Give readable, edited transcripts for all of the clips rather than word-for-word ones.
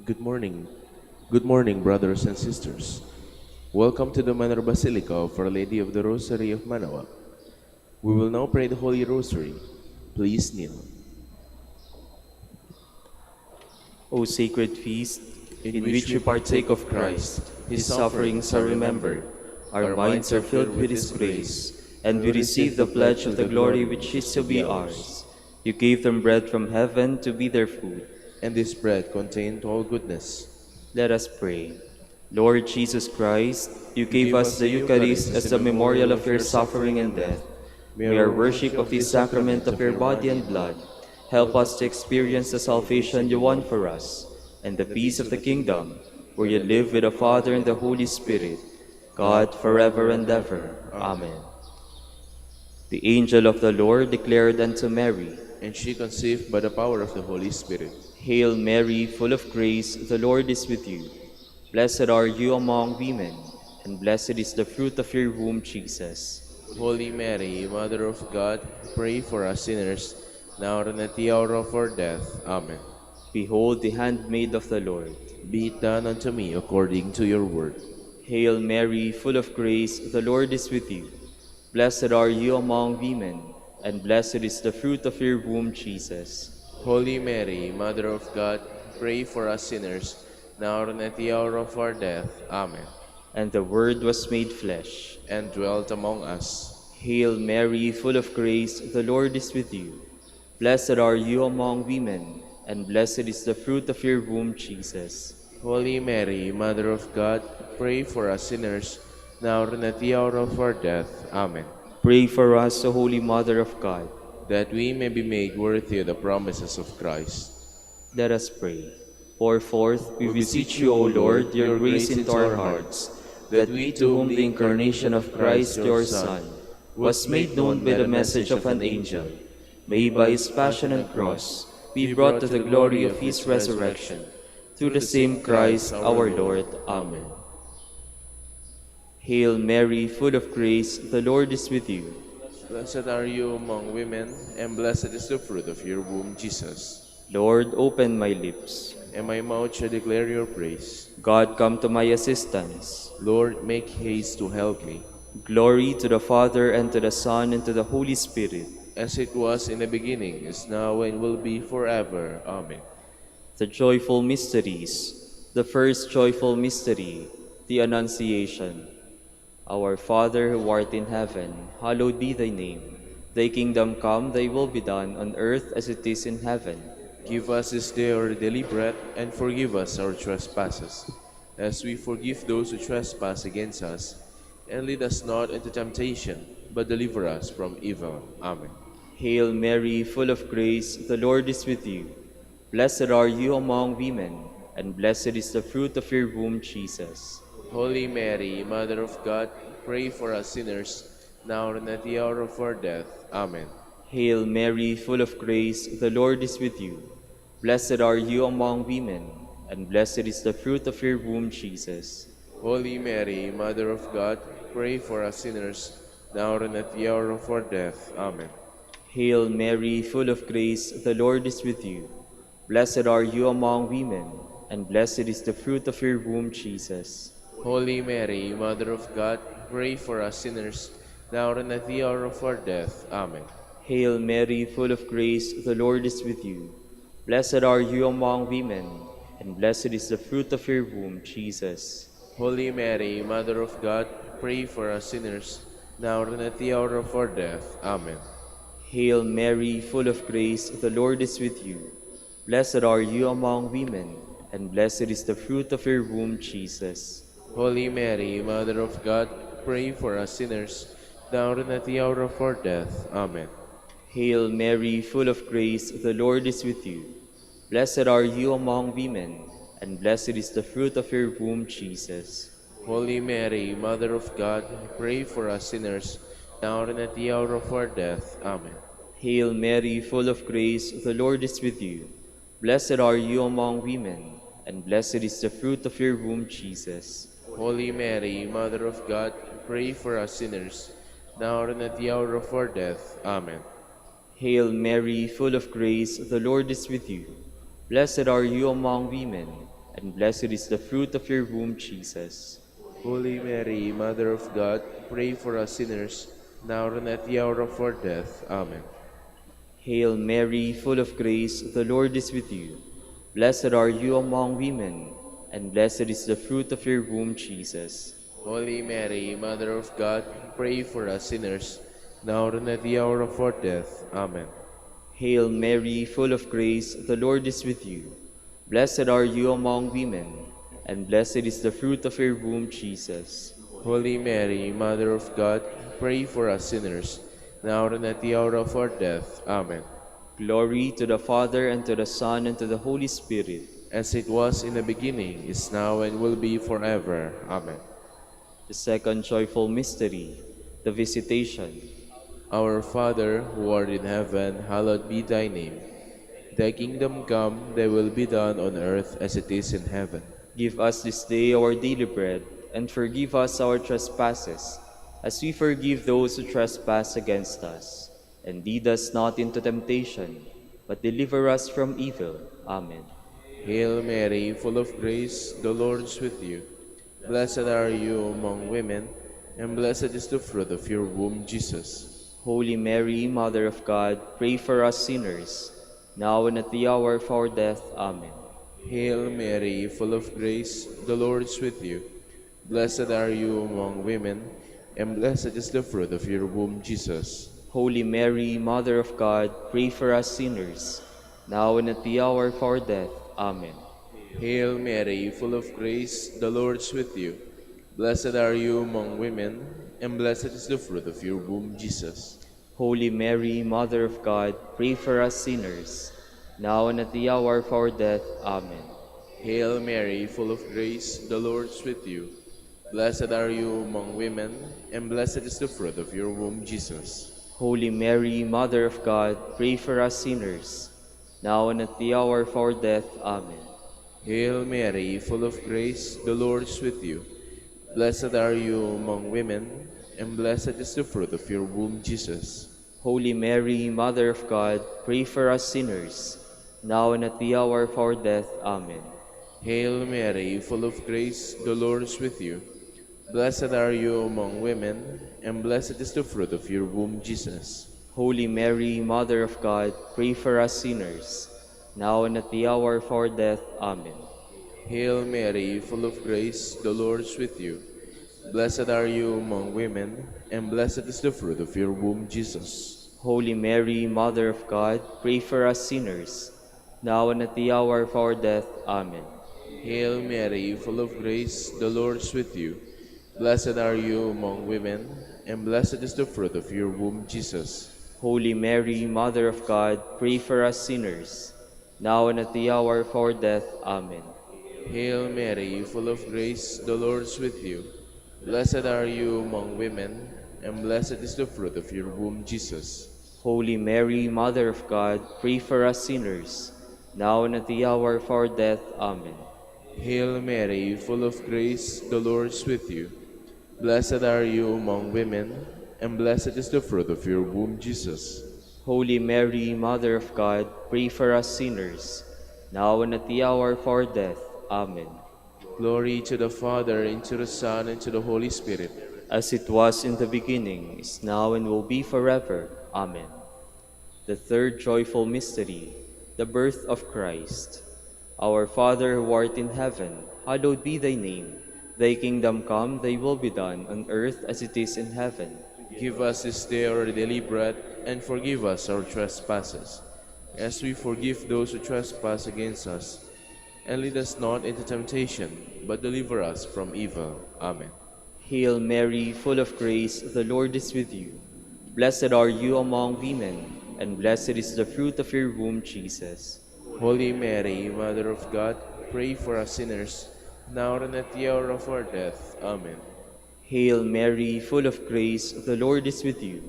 Good morning. Good morning, brothers and sisters. Welcome to the Manor Basilica of Our Lady of the Rosary of Manaoag. We will now pray the Holy Rosary. Please kneel. O sacred feast, In in which which we we partake of Christ, Christ, his sufferings are remembered, our minds are filled with his grace, and we receive the pledge of the glory which is to be ours. You gave them bread from heaven to be their food. and this bread contained all goodness. Let us pray. Lord Jesus Christ, you You gave gave us us the the Eucharist Eucharist as as a a memorial memorial of of your your suffering suffering and and death. death. May our worship of this sacrament of your body and blood help us to experience the salvation you won for us and the peace of the kingdom, where you live with the Father and the Holy Spirit, God forever and ever. Amen. The angel of the Lord declared unto Mary, And she conceived by the power of the Holy Spirit. Hail Mary, full of grace, the Lord is with you. Blessed are you among women, and blessed is the fruit of your womb, Jesus. Holy Mary, Mother of God, pray for us sinners, now and at the hour of our death. Amen. Behold the handmaid of the Lord. Be it done unto me according to your word. Hail Mary, full of grace, the Lord is with you. Blessed are you among women, and blessed is the fruit of your womb, Jesus. Holy Mary, Mother of God, pray for us sinners, now and at the hour of our death. Amen. And the Word was made flesh. And dwelt among us. Hail Mary, full of grace, the Lord is with you. Blessed are you among women, and blessed is the fruit of your womb, Jesus. Holy Mary, Mother of God, pray for us sinners, now and at the hour of our death. Amen. Pray for us, O Holy Mother of God. That we may be made worthy of the promises of Christ. Let us pray. Pour forth, we We beseech you, O Lord, your grace into our hearts, that we, to whom the incarnation of Christ your Son was made known by the message of an angel, may by his passion and cross be brought to the glory of his resurrection. Through the same Christ our Lord. Amen. Hail Mary, full of grace, the Lord is with you. Blessed are you among women, and blessed is the fruit of your womb, Jesus. Lord, open my lips. And my mouth shall declare your praise. God, come to my assistance. Lord, make haste to help me. Glory to the Father, and to the Son, and to the Holy Spirit. As it was in the beginning, is now, and will be forever. Amen. The joyful mysteries. The first joyful mystery, the Annunciation. Our Father who art in heaven, hallowed be thy name. Thy kingdom come, thy will be done, on earth as it is in heaven. Give us this day our daily bread, and forgive us our trespasses, as we forgive those who trespass against us. And lead us not into temptation, but deliver us from evil. Amen. Hail Mary, full of grace, the Lord is with you. Blessed are you among women, and blessed is the fruit of your womb, Jesus. Holy Mary, Mother of God, pray for us sinners, now and at the hour of our death. Amen. Hail Mary, full of grace, the Lord is with you. Blessed are you among women, and blessed is the fruit of your womb, Jesus. Holy Mary, Mother of God, pray for us sinners, now and at the hour of our death. Amen. Hail Mary, full of grace, the Lord is with you. Blessed are you among women, and blessed is the fruit of your womb, Jesus. Holy Mary, Mother of God, pray for us sinners, now and at the hour of our death. Amen. Hail Mary, full of grace, the Lord is with you. Blessed are you among women, and blessed is the fruit of your womb, Jesus. Holy Mary, Mother of God, pray for us sinners, now and at the hour of our death. Amen. Hail Mary, full of grace, the Lord is with you. Blessed are you among women, and blessed is the fruit of your womb, Jesus. Holy Mary, Mother of God, pray for us sinners, now and at the hour of our death. Amen. Hail Mary, full of grace, the Lord is with you. Blessed are you among women, and blessed is the fruit of your womb, Jesus. Holy Mary, Mother of God, pray for us sinners, now and at the hour of our death. Amen. Hail Mary, full of grace, the Lord is with you. Blessed are you among women, and blessed is the fruit of your womb, Jesus. Holy Mary, Mother of God, pray for us sinners, now and at the hour of our death. Amen. Hail Mary, full of grace, the Lord is with you. Blessed are you among women, and blessed is the fruit of your womb, Jesus. Holy Mary, Mother of God, pray for us sinners, now and at the hour of our death. Amen. Hail Mary, full of grace, the Lord is with you. Blessed are you among women, and blessed is the fruit of your womb, Jesus. Holy Mary, Mother of God, pray for us sinners, now and at the hour of our death. Amen. Hail Mary, full of grace, the Lord is with you. Blessed are you among women, and blessed is the fruit of your womb, Jesus. Holy Mary, Mother of God, pray for us sinners, now and at the hour of our death. Amen. Glory to the Father, and to the Son, and to the Holy Spirit. As it was in the beginning, is now, and will be forever. Amen. The second joyful mystery, the Visitation. Our Father, who art in heaven, hallowed be thy name. Thy kingdom come, thy will be done on earth as it is in heaven. Give us this day our daily bread, and forgive us our trespasses, as we forgive those who trespass against us. And lead us not into temptation, but deliver us from evil. Amen. Hail Mary, full of grace, the Lord is with you. Blessed are you among women, and blessed is the fruit of your womb, Jesus. Holy Mary, Mother of God, pray for us sinners, now and at the hour of our death. Amen. Hail Mary, full of grace, the Lord is with you. Blessed are you among women, and blessed is the fruit of your womb, Jesus. Holy Mary, Mother of God, pray for us sinners, now and at the hour of our death. Amen. Hail Mary, full of grace, the Lord is with you. Blessed are you among women, and blessed is the fruit of your womb, Jesus. Holy Mary, Mother of God, pray for us sinners, now and at the hour of our death. Amen. Hail Mary, full of grace, the Lord is with you. Blessed are you among women, and blessed is the fruit of your womb, Jesus. Holy Mary, Mother of God, pray for us sinners, now and at the hour of our death. Amen. Hail Mary, full of grace, the Lord is with you. Blessed are you among women, and blessed is the fruit of your womb, Jesus. Holy Mary, Mother of God, pray for us sinners, now and at the hour of our death. Amen. Hail Mary, full of grace, the Lord is with you. Blessed are you among women, and blessed is the fruit of your womb, Jesus. Holy Mary, Mother of God, pray for us sinners, now and at the hour of our death. Amen. Hail Mary, full of grace, the Lord is with you. Blessed are you among women, and blessed is the fruit of your womb, Jesus. Holy Mary, Mother of God, pray for us sinners, now and at the hour of our death. Amen. Hail Mary, full of grace, the Lord is with you. Blessed are you among women, and blessed is the fruit of your womb, Jesus. Holy Mary, Mother of God, pray for us sinners, now and at the hour of our death. Amen. Hail Mary, full of grace, the Lord is with you. Blessed are you among women, and blessed is the fruit of your womb, Jesus. Holy Mary, Mother of God, pray for us sinners, now and at the hour of our death. Amen. Hail Mary, full of grace, the Lord is with you. Blessed are you among women, and blessed is the fruit of your womb, Jesus. Holy Mary, Mother of God, pray for us sinners, now and at the hour of our death. Amen. Glory to the Father, and to the Son, and to the Holy Spirit. As it was in the beginning, is now, and will be forever. Amen. The third joyful mystery, the birth of Christ. Our Father who art in heaven, hallowed be thy name. Thy kingdom come, thy will be done, on earth as it is in heaven. Give us this day our daily bread, and forgive us our trespasses, as we forgive those who trespass against us. And lead us not into temptation, but deliver us from evil. Amen. Hail Mary, full of grace, the Lord is with you. Blessed are you among women, and blessed is the fruit of your womb, Jesus. Holy Mary, Mother of God, pray for us sinners, now and at the hour of our death. Amen. Hail Mary, full of grace, the Lord is with you.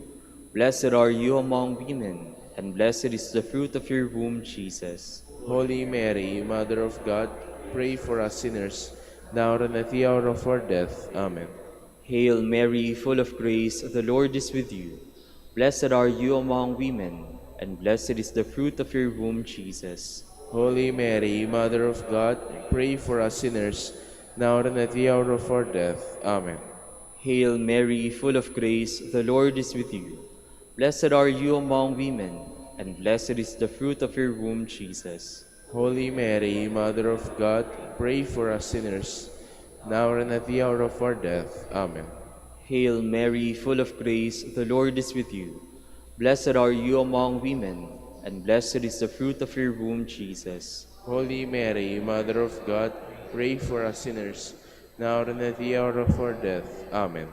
Blessed are you among women, and blessed is the fruit of your womb, Jesus. Holy Mary, Mother of God, pray for us sinners, now and at the hour of our death. Amen. Hail Mary, full of grace, the Lord is with you. Blessed are you among women, and blessed is the fruit of your womb, Jesus. Holy Mary, Mother of God, pray for us sinners, now and at the hour of our death. Amen. Hail Mary, full of grace, the Lord is with you. Blessed are you among women, and blessed is the fruit of your womb, Jesus. Holy Mary, Mother of God, pray for us sinners, now and at the hour of our death. Amen. Hail Mary, full of grace, the Lord is with you. Blessed are you among women, and blessed is the fruit of your womb, Jesus. Holy Mary, Mother of God, pray for us sinners, now and at the hour of our death. Amen.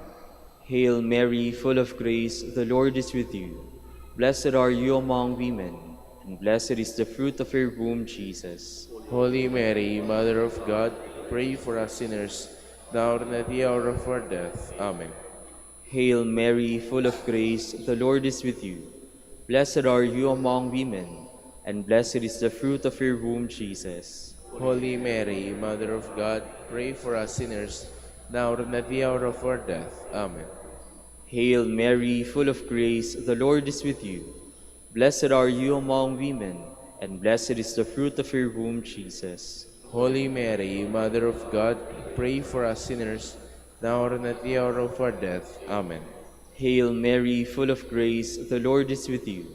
Hail Mary, full of grace, the Lord is with you. Blessed are you among women, and blessed is the fruit of your womb, Jesus. Holy Mary, Mother of God, pray for us sinners, now and at the hour of our death. Amen. Hail Mary, full of grace, the Lord is with you. Blessed are you among women, and blessed is the fruit of your womb, Jesus. Holy Mary, Mother of God, pray for us sinners, now and at the hour of our death. Amen. Hail Mary, full of grace, the Lord is with you. Blessed are you among women, and blessed is the fruit of your womb, Jesus. Holy Mary, Mother of God, pray for us sinners, now and at the hour of our death. Amen. Hail Mary, full of grace, the Lord is with you.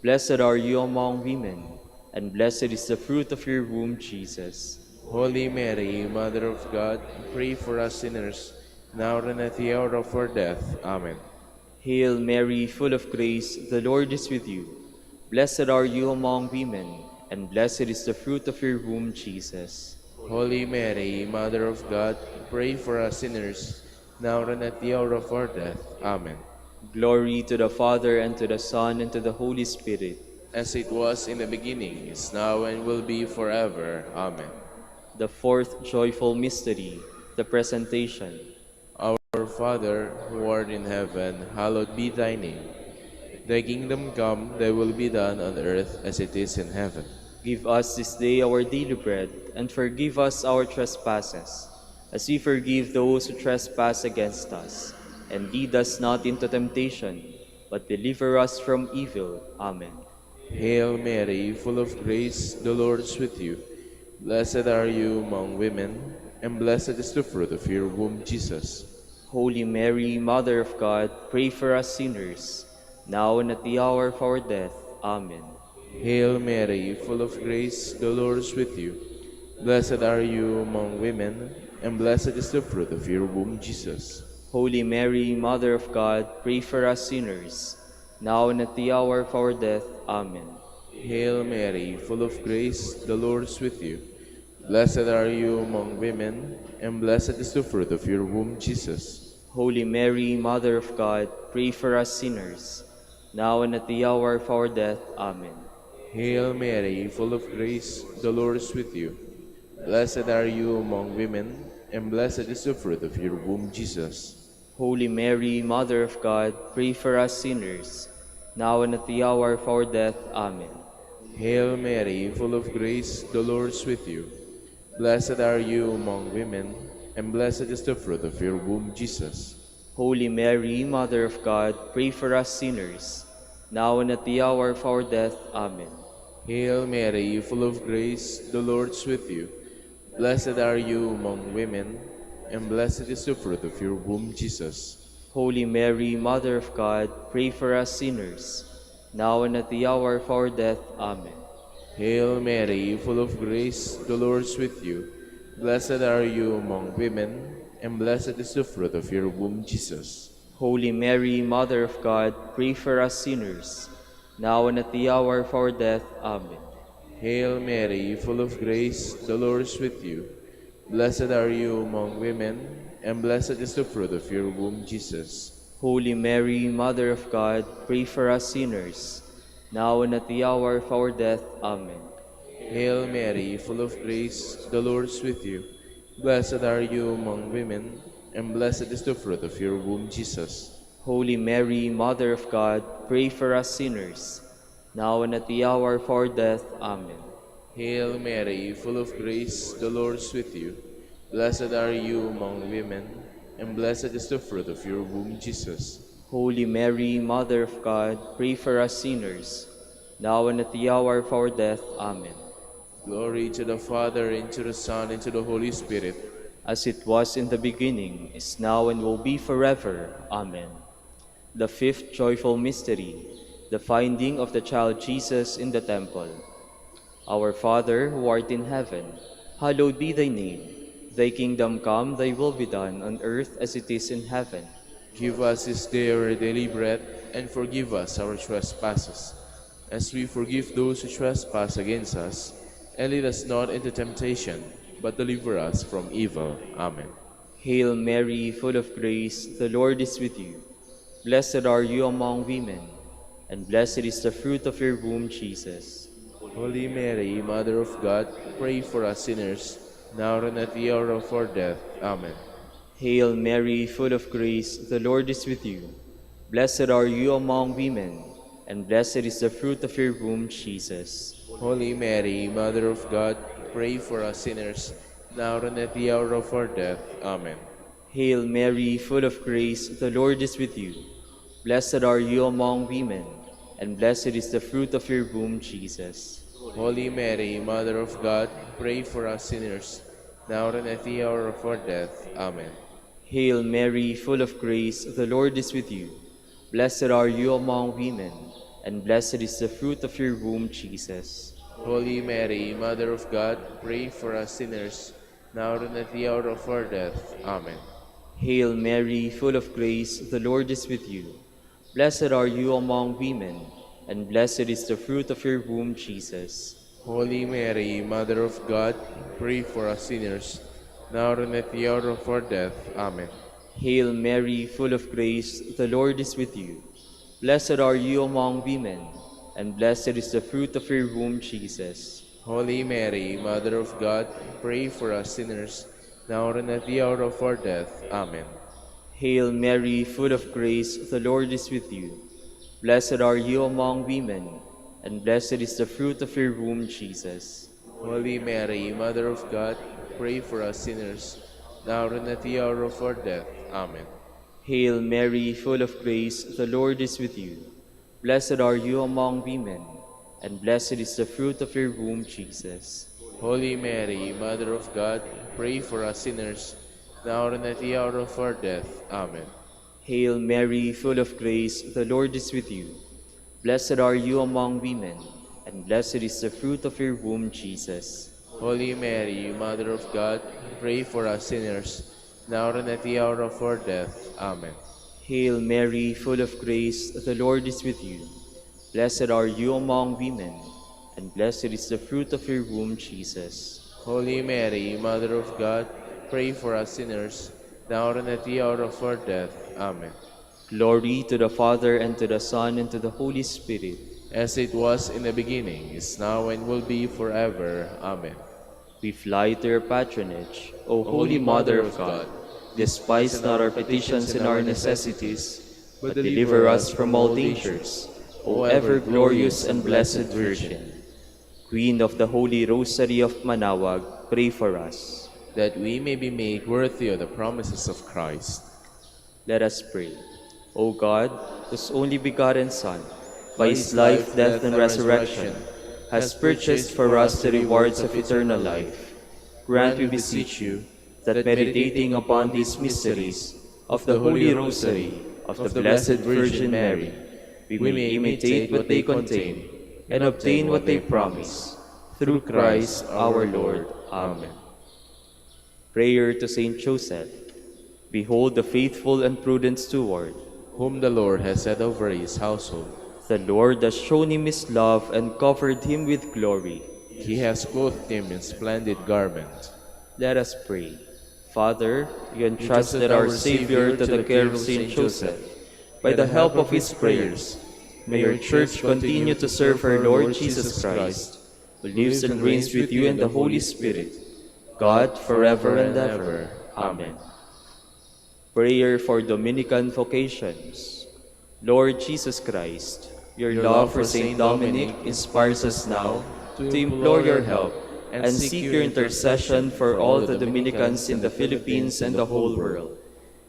Blessed are you among women, and blessed is the fruit of your womb, Jesus. Holy Mary, Mother of God, pray for us sinners, now and at the hour of our death. Amen. Hail Mary, full of grace, the Lord is with you. Blessed are you among women, and blessed is the fruit of your womb, Jesus. Holy Mary, Mother of God, pray for us sinners, now and at the hour of our death. Amen. Glory to the Father, and to the Son, and to the Holy Spirit. As it was in the beginning, is now, and will be forever. Amen. The fourth joyful mystery, the Presentation. Our Father, who art in heaven, hallowed be thy name. Thy kingdom come, thy will be done on earth as it is in heaven. Give us this day our daily bread, and forgive us our trespasses, as we forgive those who trespass against us. And lead us not into temptation, but deliver us from evil. Amen. Hail Mary, full of grace, the Lord is with you. Blessed are you among women, and blessed is the fruit of your womb, Jesus. Holy Mary, Mother of God, pray for us sinners, now and at the hour of our death. Amen. Hail Mary, full of grace, the Lord is with you. Blessed are you among women, and blessed is the fruit of your womb, Jesus. Holy Mary, Mother of God, pray for us sinners, now and at the hour of our death. Amen. Hail Mary, full of grace, the Lord is with you. Blessed are you among women, and blessed is the fruit of your womb, Jesus. Holy Mary, Mother of God, pray for us sinners, now and at the hour of our death. Amen. Hail Mary, full of grace, the Lord is with you. Blessed are you among women, and blessed is the fruit of your womb, Jesus. Holy Mary, Mother of God, pray for us sinners, now and at the hour of our death. Amen. Hail Mary, full of grace, the Lord is with you. Blessed are you among women, and blessed is the fruit of your womb, Jesus. Holy Mary, Mother of God, pray for us sinners, now and at the hour of our death. Amen. Hail Mary, full of grace, the Lord is with you. Blessed are you among women, and blessed is the fruit of your womb, Jesus. Holy Mary, Mother of God, pray for us sinners, now and at the hour of our death. Amen. Hail Mary, full of grace, the Lord is with you. Blessed are you among women, and blessed is the fruit of your womb, Jesus. Holy Mary, Mother of God, pray for us sinners, now and at the hour of our death. Amen. Hail Mary, full of grace, the Lord is with you. Blessed are you among women, and blessed is the fruit of your womb, Jesus. Holy Mary, Mother of God, pray for us sinners, now and at the hour of our death. Amen. Hail Mary, full of grace, the Lord is with you. Blessed are you among women, and blessed is the fruit of your womb, Jesus. Holy Mary, Mother of God, pray for us sinners, now and at the hour of our death. Amen. Hail Mary, full of grace, the Lord is with you. Blessed are you among women, and blessed is the fruit of your womb, Jesus. Holy Mary, Mother of God, pray for us sinners, now and at the hour of our death. Amen. Glory to the Father, and to the Son, and to the Holy Spirit. as it was in the beginning, is now, and will be forever. Amen. The fifth joyful mystery, the finding of the child Jesus in the temple. Our Father, who art in heaven, hallowed be thy name. Thy kingdom come, thy will be done, on earth as it is in heaven. Give us this day our daily bread, and forgive us our trespasses, as we forgive those who trespass against us. And lead us not into temptation, but deliver us from evil. Amen. Hail Mary, full of grace, the Lord is with you. Blessed are you among women, and blessed is the fruit of your womb, Jesus. Holy Mary, Mother of God, pray for us sinners, now and at the hour of our death. Amen. Hail Mary, full of grace, the Lord is with you. Blessed are you among women, and blessed is the fruit of your womb, Jesus. Holy Mary, Mother of God, pray for us sinners, now and at the hour of our death. Amen. Hail Mary, full of grace, the Lord is with you. Blessed are you among women, and blessed is the fruit of your womb, Jesus. Holy Mary, Mother of God, pray for us sinners, now and at the hour of our death. Amen. Hail Mary, full of grace, the Lord is with you. Blessed are you among women, and blessed is the fruit of your womb, Jesus. Holy Mary, Mother of God, pray for us sinners, now and at the hour of our death. Amen. Hail Mary, full of grace, the Lord is with you. Blessed are you among women, and blessed is the fruit of your womb, Jesus. Holy Mary, Mother of God, pray for us sinners, now and at the hour of our death. Amen. Hail Mary, full of grace, the Lord is with you. Blessed are you among women, and blessed is the fruit of your womb, Jesus. Holy Mary, Mother of God, pray for us sinners, now and at the hour of our death. Amen. Hail Mary, full of grace, the Lord is with you. Blessed are you among women, and blessed is the fruit of your womb, Jesus. Holy Mary, Mother of God, pray for us sinners, now and at the hour of our death. Amen. Hail Mary, full of grace, the Lord is with you. Blessed are you among women, and blessed is the fruit of your womb, Jesus. Holy Mary, Mother of God, pray for us sinners, now and at the hour of our death. Amen. Hail Mary, full of grace, the Lord is with you. Blessed are you among women, and blessed is the fruit of your womb, Jesus. Holy Mary, Mother of God, pray for us sinners, now and at the hour of our death. Amen. Hail Mary, full of grace, the Lord is with you. Blessed are you among women, and blessed is the fruit of your womb, Jesus. Holy Mary, Mother of God, pray for us sinners, now and at the hour of our death. Amen. Glory to the Father, and to the Son, and to the Holy Spirit. As it was in the beginning, is now, and will be forever. Amen. We fly to your patronage, O Holy Mother of God. Despise not our petitions and our necessities, but deliver us from all dangers, O ever-glorious and blessed Virgin. Queen of the Holy Rosary of Manaoag, pray for us. That we may be made worthy of the promises of Christ. Let us pray. O God, whose only begotten Son, by his life, death, and resurrection, has purchased for us the rewards of eternal life, grant, we beseech you, that meditating upon these mysteries of the Holy Rosary of the Blessed Virgin Mary, we may imitate what they contain and obtain what they promise, through Christ our Lord. Amen. Prayer to Saint Joseph. Behold the faithful and prudent steward, whom the Lord has set over his household. The Lord has shown him his love and covered him with glory. He has clothed him in splendid garment. Let us pray. Father, you entrusted our Savior to the care of Saint Joseph. By the help of his prayers, may your Church continue to serve our Lord Jesus Christ, who lives and reigns with you in the Holy Spirit, God, forever and ever. Amen. Prayer for Dominican vocations. Lord Jesus Christ, your love for Saint Dominic inspires us now to implore your help and seek your intercession for all the Dominicans in the Philippines and the whole world.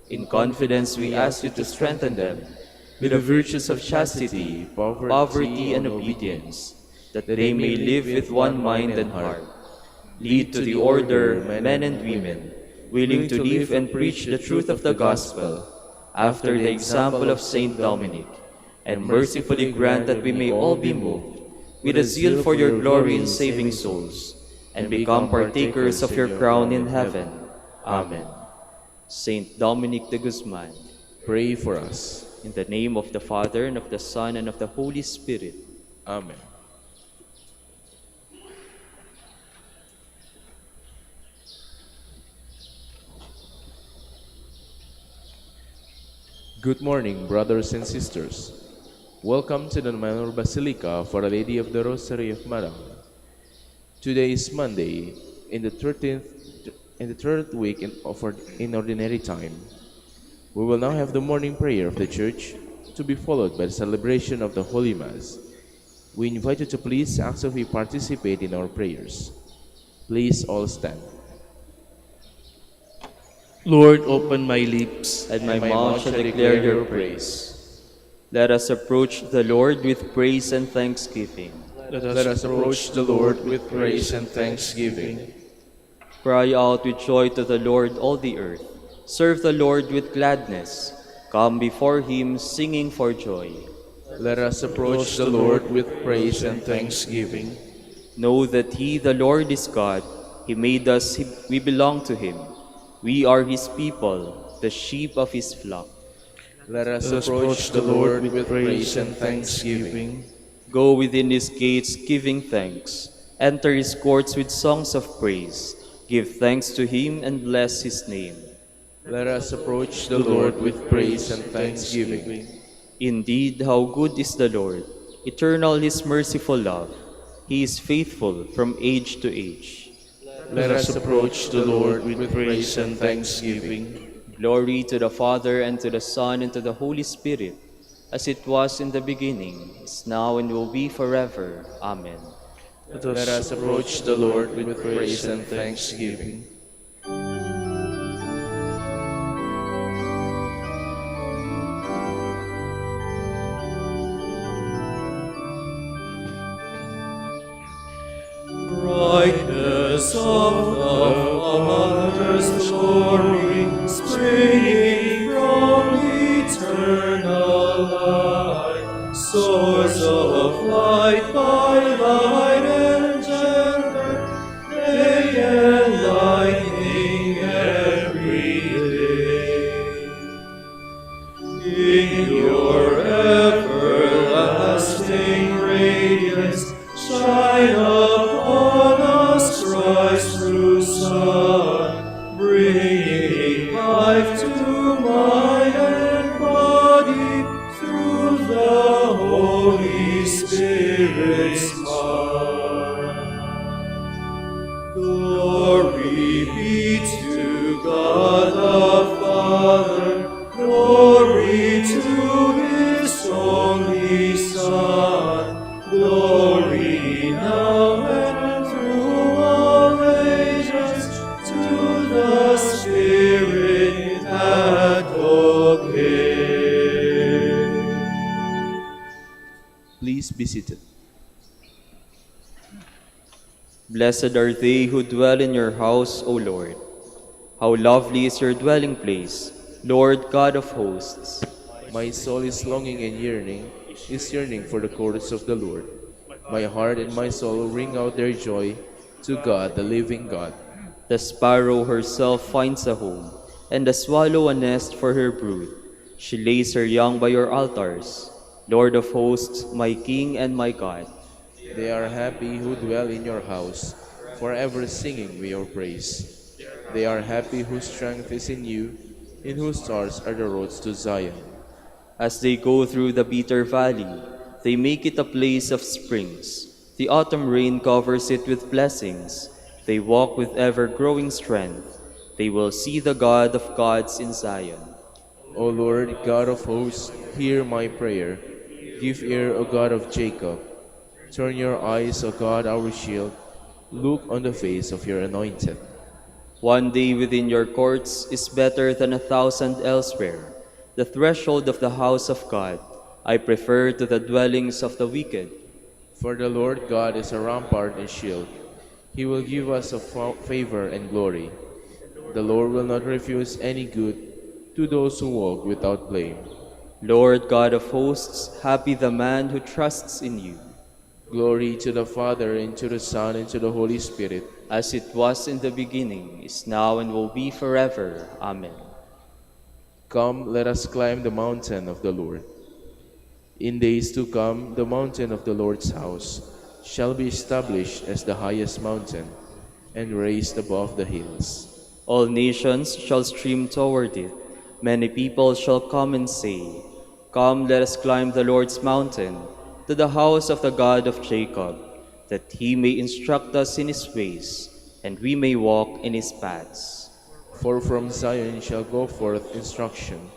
In confidence, we ask you to strengthen them with the virtues of chastity, poverty, and obedience, that they may live with one mind and heart. Lead to the order men and women, willing to live and preach the truth of the gospel, after the example of Saint Dominic, and mercifully grant that we may all be moved with a zeal for your glory in saving souls, and become partakers of your crown in heaven. Amen. Saint Dominic de Guzman, Pray for us. in the name of the Father, and of the Son, and of the Holy Spirit. Amen. Good morning, brothers and sisters. Welcome to the Minor Basilica for Our Lady of the Rosary of Manaoag. Today is Monday, in the 3rd week in Ordinary Time. We will now have the morning prayer of the Church, to be followed by the celebration of the Holy Mass. We invite you to please actively participate in our prayers. Please all stand. Lord, open my lips, And my mouth shall declare your praise. Let us approach the Lord with praise and thanksgiving. Let us approach the Lord with praise and thanksgiving. Cry out with joy to the Lord, all the earth. Serve the Lord with gladness. Come before him singing for joy. Let us approach the Lord with praise and thanksgiving. Know that he, the Lord, is God. He made us, we belong to him. We are his people, the sheep of his flock. Let us approach the Lord with praise and thanksgiving. Go within his gates giving thanks. Enter his courts with songs of praise. Give thanks to him and bless his name. Let us approach the Lord with praise and thanksgiving. Indeed, how good is the Lord! Eternal his merciful love. He is faithful from age to age. Let us approach the Lord with praise and thanksgiving. Glory to the Father, and to the Son, and to the Holy Spirit, as it was in the beginning, is now, and will be forever. Amen. Let us approach the Lord with praise and thanksgiving. Brightness of the Father's glory, springing from eternal light, source of light by light engendered, day enlightening every day. In your everlasting radiance, shine upon us, Christ true Son, bringing life to mind and body through the Holy Spirit's power. Glory be to God the Father, glory to his only Son, glory now and through all ages to the Spirit advocate. Please be seated. Blessed are they who dwell in your house, O Lord. How lovely is your dwelling place, Lord God of hosts. My soul is longing and yearning for the courts of the Lord. My heart and my soul ring out their joy to God, the living God. The sparrow herself finds a home, and the swallow a nest for her brood. She lays her young by your altars, Lord of hosts, my King and my God. They are happy who dwell in your house, forever singing your praise. They are happy whose strength is in you, in whose stars are the roads to Zion. As they go through the bitter valley, they make it a place of springs. The autumn rain covers it with blessings. They walk with ever-growing strength. They will see the God of gods in Zion. O Lord, God of hosts, hear my prayer. Give ear, O God of Jacob. Turn your eyes, O God, our shield. Look on the face of your anointed. One day within your courts is better than 1,000 elsewhere. The threshold of the house of God I prefer to the dwellings of the wicked. For the Lord God is a rampart and shield. He will give us a favor and glory. The Lord will not refuse any good to those who walk without blame. Lord God of hosts, happy the man who trusts in you. Glory to the Father, and to the Son, and to the Holy Spirit. As it was in the beginning, is now, and will be forever. Amen. Come, let us climb the mountain of the Lord. In days to come, the mountain of the Lord's house shall be established as the highest mountain, and raised above the hills. All nations shall stream toward it. Many people shall come and say, Come, let us climb the Lord's mountain, to the house of the God of Jacob, that he may instruct us in his ways, and we may walk in his paths. For from Zion shall go forth instruction,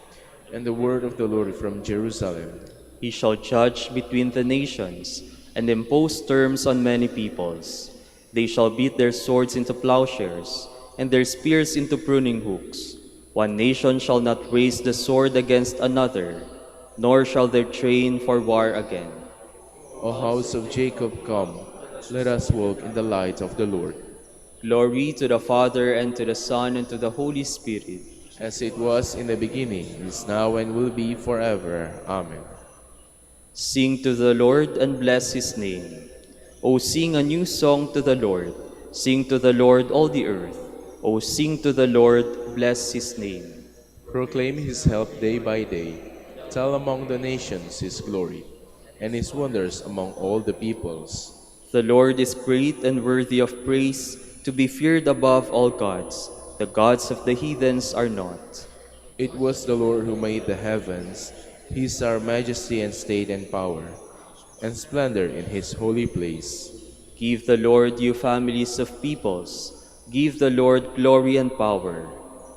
and the word of the Lord from Jerusalem. He shall judge between the nations, and impose terms on many peoples. They shall beat their swords into plowshares, and their spears into pruning hooks. One nation shall not raise the sword against another, nor shall they train for war again. O house of Jacob, come, let us walk in the light of the Lord. Glory to the Father, and to the Son, and to the Holy Spirit. As it was in the beginning, is now, and will be forever. Amen. Sing to the Lord and bless his name. O sing a new song to the Lord. Sing to the Lord, all the earth. O sing to the Lord, bless his name. Proclaim his help day by day. Tell among the nations his glory, and his wonders among all the peoples. The Lord is great and worthy of praise, to be feared above all gods. The gods of the heathens are not. It was the Lord who made the heavens. His are majesty and state and power, and splendor in his holy place. Give the Lord, you families of peoples. Give the Lord glory and power.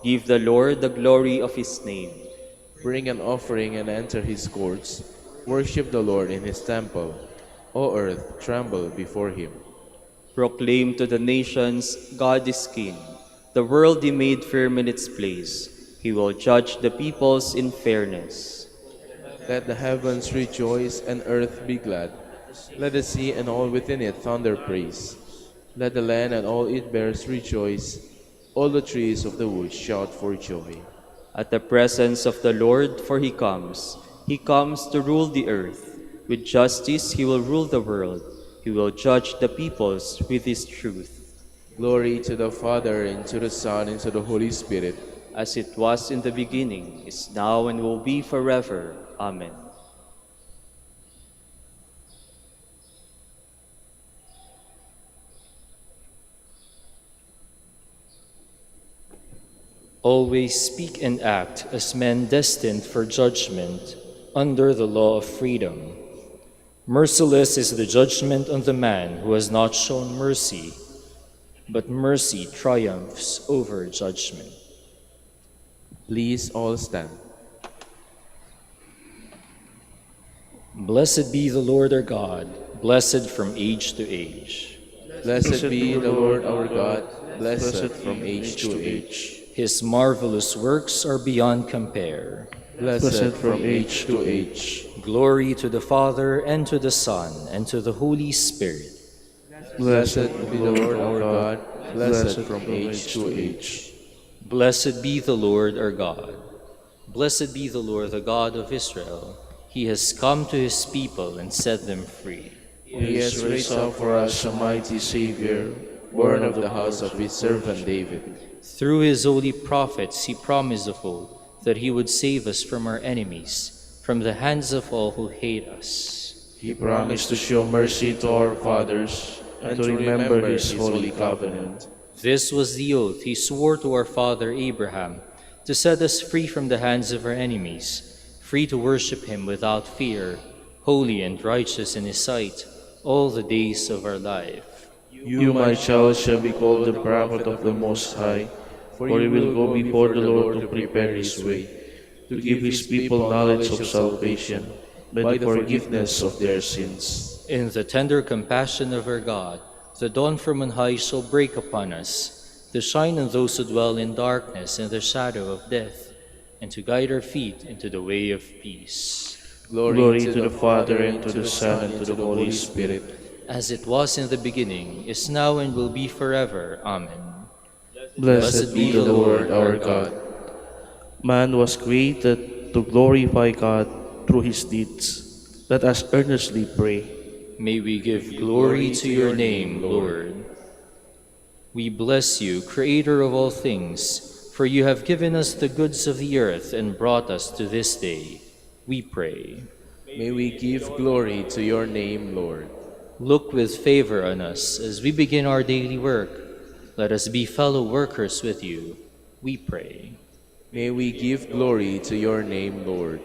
Give the Lord the glory of his name. Bring an offering and enter his courts. Worship the Lord in his temple. O earth, tremble before him. Proclaim to the nations, God is king. The world he made firm in its place. He will judge the peoples in fairness. Let the heavens rejoice and earth be glad. Let the sea and all within it thunder praise. Let the land and all it bears rejoice. All the trees of the wood shout for joy. At the presence of the Lord, for he comes to rule the earth. With justice he will rule the world. He will judge the peoples with his truth. Glory to the Father, and to the Son, and to the Holy Spirit. As it was in the beginning, is now, and will be forever. Amen. Always speak and act as men destined for judgment, under the law of freedom. Merciless is the judgment on the man who has not shown mercy, but mercy triumphs over judgment. Please all stand. Blessed be the Lord our God, blessed from age to age. Blessed be the Lord our God, blessed from age to age. His marvelous works are beyond compare. Blessed from age to age. Glory to the Father, and to the Son, and to the Holy Spirit. Blessed be the Lord our God, blessed from age to age. Blessed be the Lord our God. Blessed be the Lord, the God of Israel. He has come to his people and set them free. He has raised up for us a mighty Savior, born of the house of his servant David. Through his holy prophets he promised of old that he would save us from our enemies, from the hands of all who hate us. He promised to show mercy to our fathers and to remember his holy covenant. This was the oath he swore to our father Abraham, to set us free from the hands of our enemies, free to worship him without fear, holy and righteous in his sight, all the days of our life. You, my child, shall be called the prophet of the Most High, for you will go before the Lord to prepare his way, to give his people knowledge of salvation by the forgiveness of their sins. In the tender compassion of our God, the dawn from on high shall break upon us, to shine on those who dwell in darkness and the shadow of death, and to guide our feet into the way of peace. Glory to the Father, and to the Son, and to the Holy Spirit. As it was in the beginning, is now, and will be forever. Amen. Blessed be the Lord our God. Man was created to glorify God through his deeds. Let us earnestly pray. May we give glory to your name, Lord. We bless you, Creator of all things, for you have given us the goods of the earth and brought us to this day. We pray. May we give glory to your name, Lord. Look with favor on us as we begin our daily work. Let us be fellow workers with you. We pray. May we give glory to your name, Lord.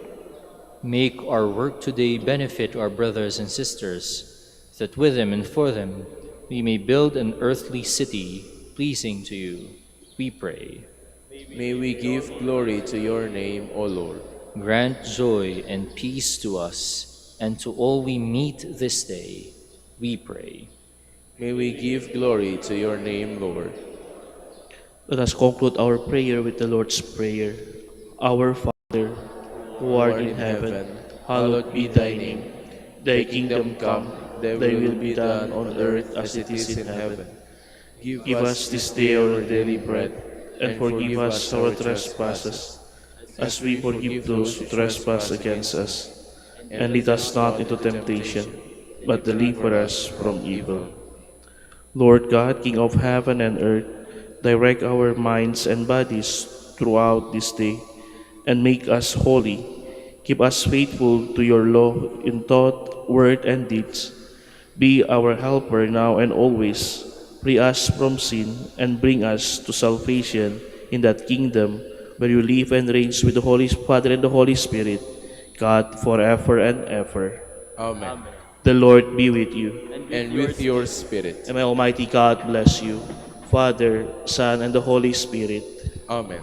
Make our work today benefit our brothers and sisters, that with them and for them we may build an earthly city pleasing to you. We pray. May we give glory to your name, O Lord. Grant joy and peace to us and to all we meet this day. We pray. May we give glory to your name, Lord. Let us conclude our prayer with the Lord's Prayer. Our Father, who art in heaven, hallowed be thy name. Thy kingdom come, thy will be done on earth as it is in heaven. Give us this day our daily bread, and forgive us our trespasses, as we forgive those who trespass against us. And lead us not into temptation, but deliver us from evil. Lord God, King of heaven and earth, direct our minds and bodies throughout this day, and make us holy. Keep us faithful to your law in thought, word, and deeds. Be our helper now and always. Free us from sin and bring us to salvation in that kingdom where you live and reign with the Holy Father and the Holy Spirit, God, forever and ever. Amen. The Lord be with you. And with your spirit. And may Almighty God bless you, Father, Son, and the Holy Spirit. Amen.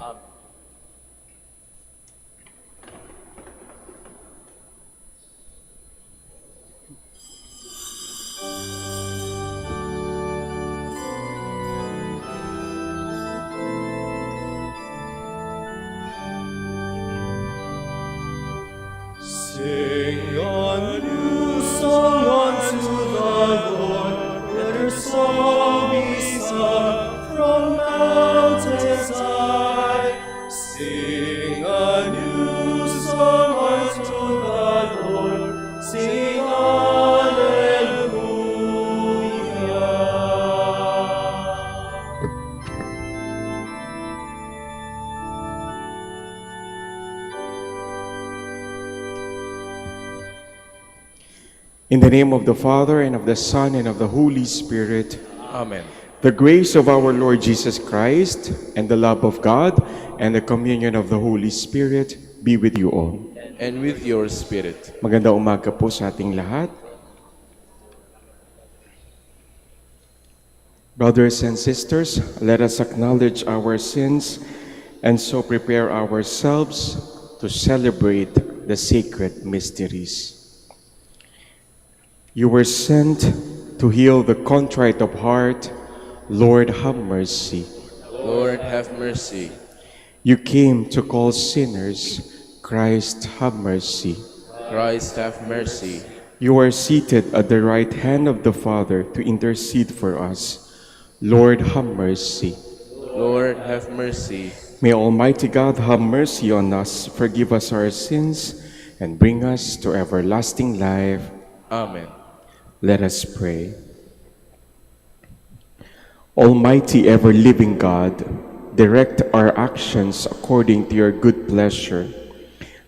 Sing a new song unto the Lord. Let her song be sung from mountains high. Sing a new song unto the Lord. Sing hallelujah. In the name of the Father, and of the Son, and of the Holy Spirit. Amen. The grace of our Lord Jesus Christ, and the love of God, and the communion of the Holy Spirit be with you all. And with your spirit. Magandang umaga po sa ating lahat. Brothers and sisters, let us acknowledge our sins and so prepare ourselves to celebrate the sacred mysteries. You were sent to heal the contrite of heart. Lord, have mercy. Lord, have mercy. You came to call sinners. Christ, have mercy. Christ, have mercy. You are seated at the right hand of the Father to intercede for us. Lord, have mercy. Lord, have mercy. May Almighty God have mercy on us, forgive us our sins, and bring us to everlasting life. Amen. Let us pray. Almighty ever-living God, direct our actions according to your good pleasure,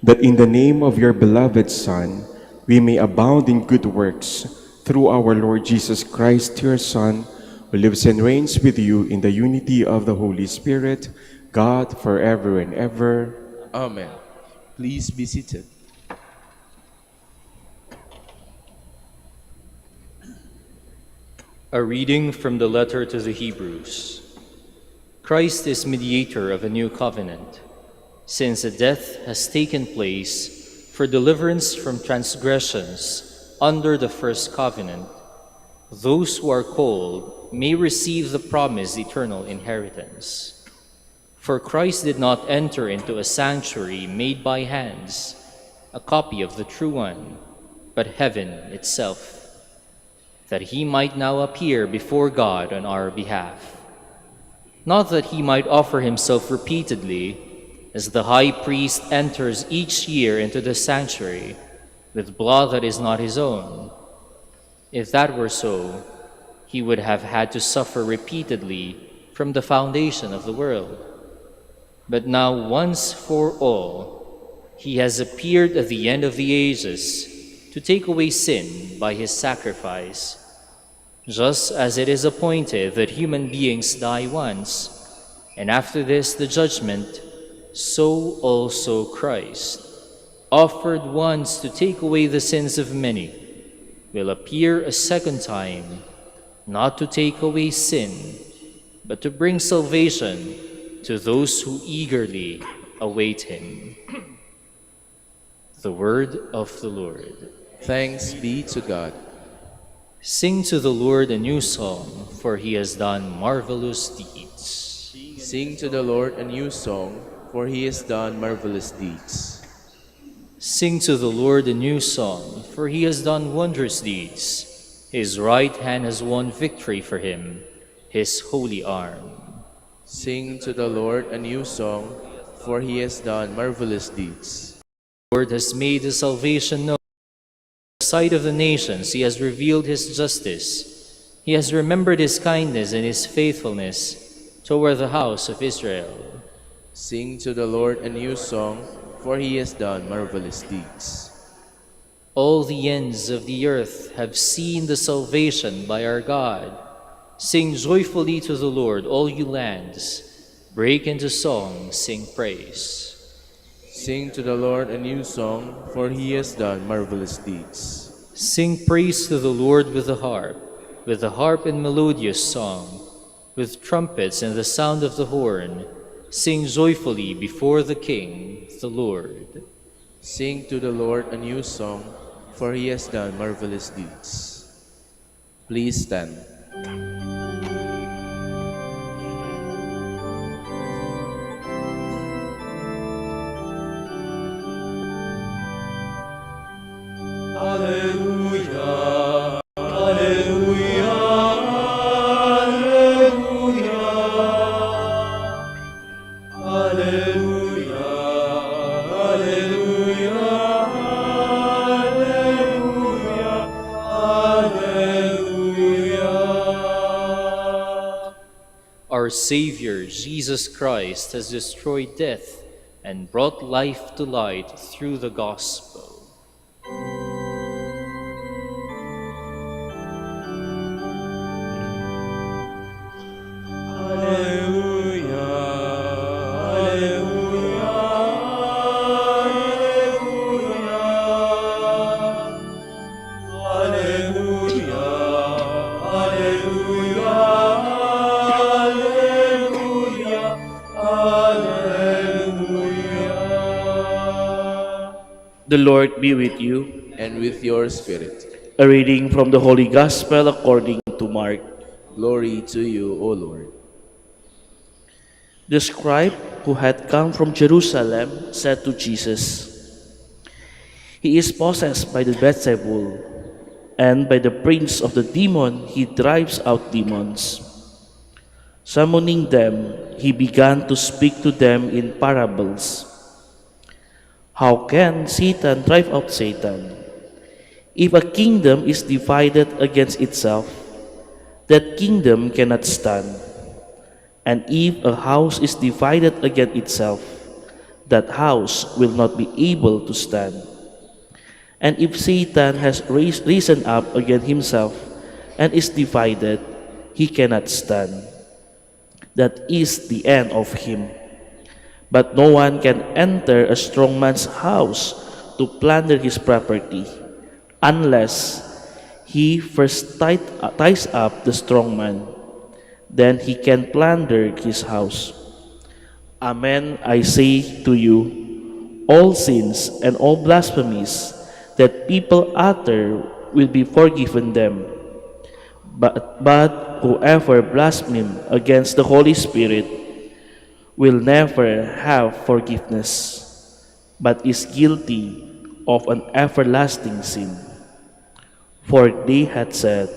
that in the name of your beloved Son, we may abound in good works through our Lord Jesus Christ, your Son, who lives and reigns with you in the unity of the Holy Spirit, God, forever and ever. Amen. Please be seated. A reading from the letter to the Hebrews. Christ is mediator of a new covenant, since a death has taken place for deliverance from transgressions under the first covenant. Those who are called may receive the promised eternal inheritance. For Christ did not enter into a sanctuary made by hands, a copy of the true one, but heaven itself, that he might now appear before God on our behalf. Not that he might offer himself repeatedly, as the high priest enters each year into the sanctuary with blood that is not his own. If that were so, he would have had to suffer repeatedly from the foundation of the world. But now, once for all, he has appeared at the end of the ages to take away sin by his sacrifice. Just as it is appointed that human beings die once, and after this the judgment, so also Christ, offered once to take away the sins of many, will appear a second time, not to take away sin, but to bring salvation to those who eagerly await him. The word of the Lord. Thanks be to God. Sing to the Lord a new song, for he has done marvelous deeds. Sing to the Lord a new song, for he has done marvelous deeds. Sing to the Lord a new song, for he has done wondrous deeds. His right hand has won victory for him, his holy arm. Sing to the Lord a new song, for he has done marvelous deeds. The Lord has made his salvation known. In the sight of the nations he has revealed his justice. He has remembered his kindness and his faithfulness toward the house of Israel. Sing to the Lord a new song, for he has done marvelous deeds. All the ends of the earth have seen the salvation by our God. Sing joyfully to the Lord, all you lands. Break into song, sing praise. Sing to the Lord a new song, for he has done marvelous deeds. Sing praise to the Lord with the harp and melodious song, with trumpets and the sound of the horn. Sing joyfully before the King, the Lord. Sing to the Lord a new song, for he has done marvelous deeds. Please stand. Alleluia, Alleluia, Alleluia, Alleluia, Alleluia, Alleluia, Alleluia. Our Savior, Jesus Christ, has destroyed death and brought life to light through the gospel. Alleluia, Alleluia, Alleluia, Alleluia, Alleluia, Alleluia. The Lord be with you. And with your spirit. A reading from the Holy Gospel according to Mark. Glory to you, O Lord. The scribe who had come from Jerusalem said to Jesus, "He is possessed by the Beelzebul, and by the prince of the demon he drives out demons." Summoning them, he began to speak to them in parables. "How can Satan drive out Satan? If a kingdom is divided against itself, that kingdom cannot stand. And if a house is divided against itself, that house will not be able to stand. And if Satan has risen up against himself and is divided, he cannot stand. That is the end of him. But no one can enter a strong man's house to plunder his property, unless he first ties up the strong man. Then he can plunder his house. Amen, I say to you, all sins and all blasphemies that people utter will be forgiven them. But whoever blasphemes against the Holy Spirit will never have forgiveness, but is guilty of an everlasting sin. For they had said,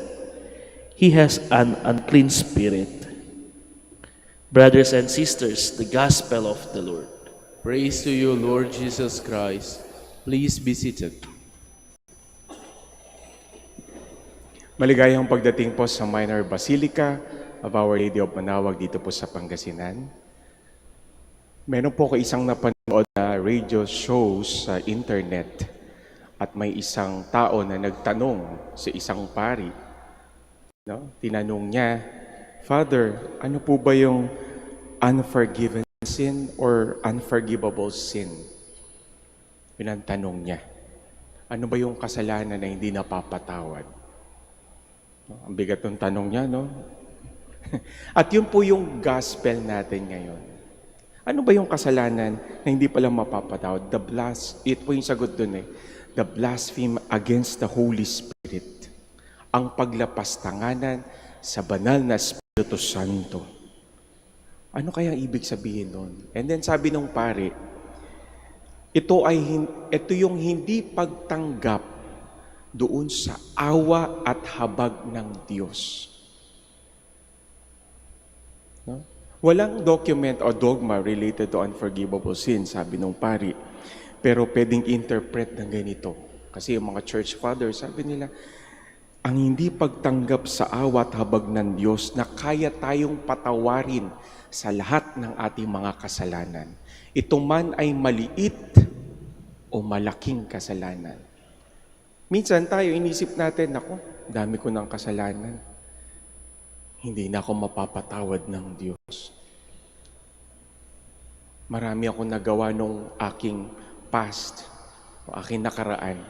He has an unclean spirit. Brothers and sisters, the Gospel of the Lord. Praise to you, Lord Jesus Christ. Please be seated. Maligayang pagdating po sa Minor Basilica of Our Lady of Manaoag dito po sa Pangasinan. Meron po ko isang napanood na radio shows sa internet at may isang tao na nagtanong sa isang pari. No? Tinanong niya, Father, ano po ba yung unforgiven sin or unforgivable sin? Yun ang tanong niya. Ano ba yung kasalanan na hindi napapatawad? Ang bigat ng tanong niya, no? At yun po yung gospel natin ngayon. Ano ba yung kasalanan na hindi pala mapapatawad? Ito po yung sagot dun eh. The blasphemy against the Holy Spirit. Ang paglapastanganan sa banal na Espiritu Santo. Ano kaya ibig sabihin nun? And then sabi ng pare, ito yung hindi pagtanggap doon sa awa at habag ng Diyos. No? Walang document o dogma related to unforgivable sin, sabi ng pari. Pero pwedeng interpret ng ganito. Kasi yung mga church fathers, sabi nila, ang hindi pagtanggap sa awa at habag ng Diyos na kaya tayong patawarin sa lahat ng ating mga kasalanan. Ito man ay maliit o malaking kasalanan. Minsan tayo inisip natin, ako, dami ko ng kasalanan. Hindi na ako mapapatawad ng Diyos. Marami akong nagawa nung aking past, o aking nakaraan.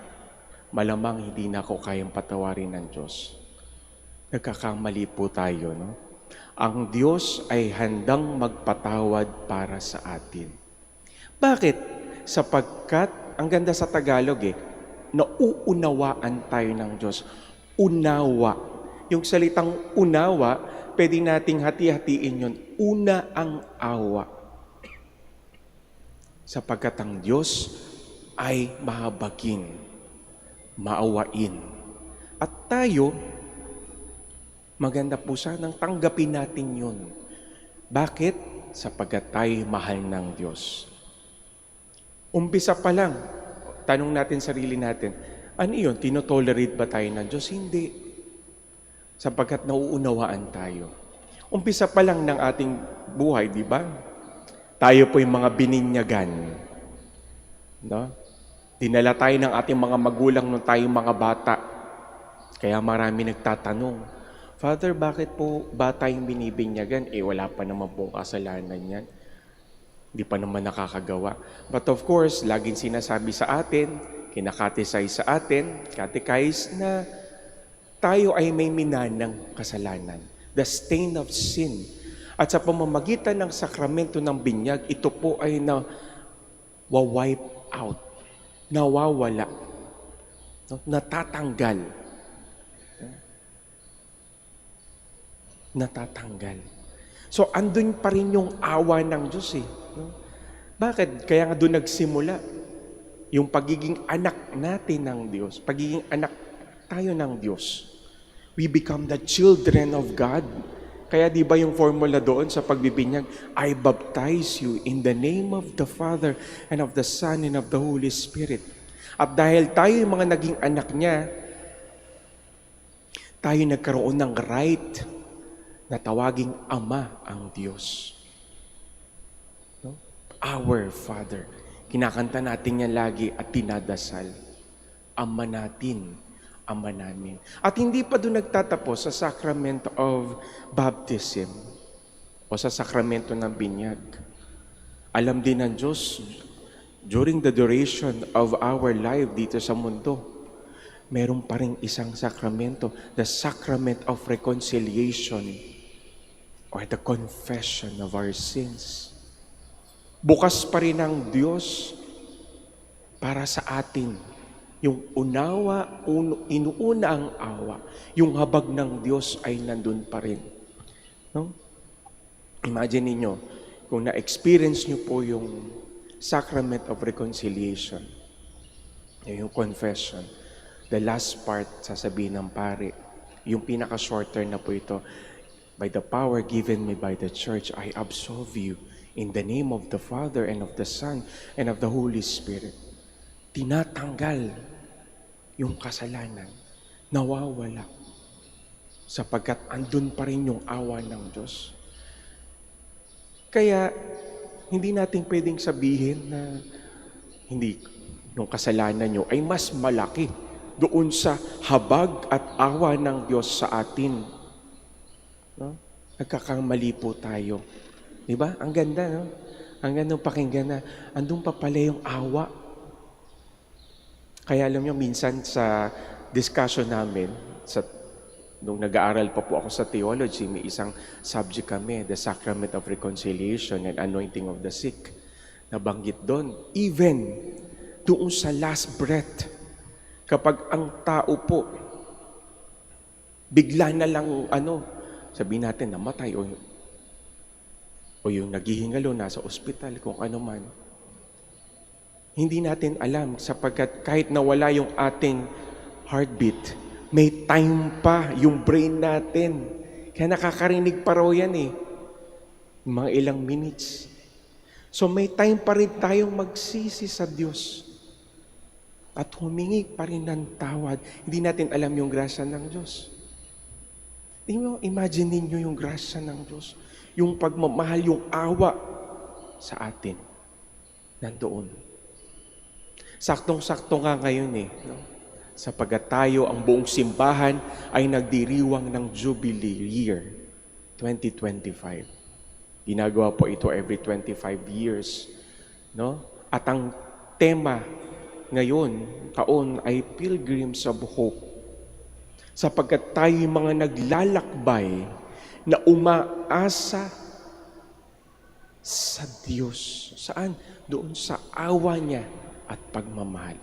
Malamang hindi na ako kayang patawarin ng Diyos. Nagkakamali po tayo, no? Ang Diyos ay handang magpatawad para sa atin. Bakit? Sapagkat, ang ganda sa Tagalog nauunawaan tayo ng Diyos. Unawa. Yung salitang unawa, pwede nating hati-hatiin yun. Una ang awa. Sapagkat ang Diyos ay mahabagin, maawain. At tayo, maganda po sanang tanggapin natin yun. Bakit? Sapagkat tayo mahal ng Diyos. Umpisa pa lang, tanong natin sarili natin, ano yun? Tinotolerate ba tayo ng Diyos? Hindi. Sapagkat nauunawaan tayo. Umpisa pa lang ng ating buhay, di ba? Tayo po yung mga bininyagan. No? Dinala tayo ng ating mga magulang nung tayong mga bata. Kaya marami nagtatanong, Father, bakit po bata yung binibinyagan? Wala pa naman pong kasalanan yan. Hindi pa naman nakakagawa. But of course, laging sinasabi sa atin, kinakatechize sa atin, catechize na tayo ay may minanang kasalanan. The stain of sin. At sa pamamagitan ng sakramento ng binyag, ito po ay wipe out. Nawawala. Natatanggal. Natatanggal. So, andun pa rin yung awa ng Diyos eh. No? Bakit? Kaya nga doon nagsimula yung pagiging anak natin ng Diyos. Pagiging anak tayo ng Diyos. We become the children of God. Kaya di ba yung formula doon sa pagbibinyag, I baptize you in the name of the Father and of the Son and of the Holy Spirit. At dahil tayo yung mga naging anak niya, tayo nagkaroon ng right na tawaging Ama ang Diyos. No? Our Father. Kinakanta natin yan lagi at tinadasal. Ama natin, Ama namin. At hindi pa doon nagtatapos sa sacrament of baptism o sa sakramento ng binyag. Alam din ng Diyos, during the duration of our life dito sa mundo, meron pa rin isang sakramento, the sacrament of reconciliation or the confession of our sins. Bukas pa rin ang Diyos para sa atin. Yung unawa, inuuna ang awa. Yung habag ng Diyos ay nandun pa rin. No? Imagine niyo kung na-experience niyo po yung sacrament of reconciliation. Yung confession. The last part, sasabihin ng pare, yung pinaka-shorter na po ito, by the power given me by the church, I absolve you in the name of the Father and of the Son and of the Holy Spirit. Tinatanggal yung kasalanan, nawawala, sapagkat andun pa rin yung awa ng Diyos. Kaya, hindi natin pwedeng sabihin na hindi yung kasalanan nyo ay mas malaki doon sa habag at awa ng Diyos sa atin. No? Nagkakamali po tayo. Di ba? Ang ganda, no? Ang ganda ng pakinggan na andun pa pala yung awa. Kaya alam nyo, minsan sa discussion namin, nung nag-aaral pa po ako sa theology, may isang subject kami, the Sacrament of Reconciliation and Anointing of the Sick. Nabanggit doon, even doon sa last breath, kapag ang tao po, bigla na lang, sabihin natin, namatay o yung naghihingalo, nasa ospital, kung ano man. Hindi natin alam sapagkat kahit nawala yung ating heartbeat, may time pa yung brain natin. Kaya nakakarinig pa raw yan eh. Mga ilang minutes. So may time pa rin tayong magsisi sa Diyos. At humingi pa rin ng tawad. Hindi natin alam yung grasya ng Diyos. Imagine ninyo yung grasya ng Diyos. Yung pagmamahal, yung awa sa atin. Nandoon. Saktong-sakto nga ngayon eh. No? Sapagat tayo, ang buong simbahan ay nagdiriwang ng Jubilee Year 2025. Ginagawa po ito every 25 years. No? At ang tema ngayon, taon, ay Pilgrims of Hope. Sapagkat tayo mga naglalakbay na umaasa sa Diyos. Saan? Doon sa awa niya at pagmamahal.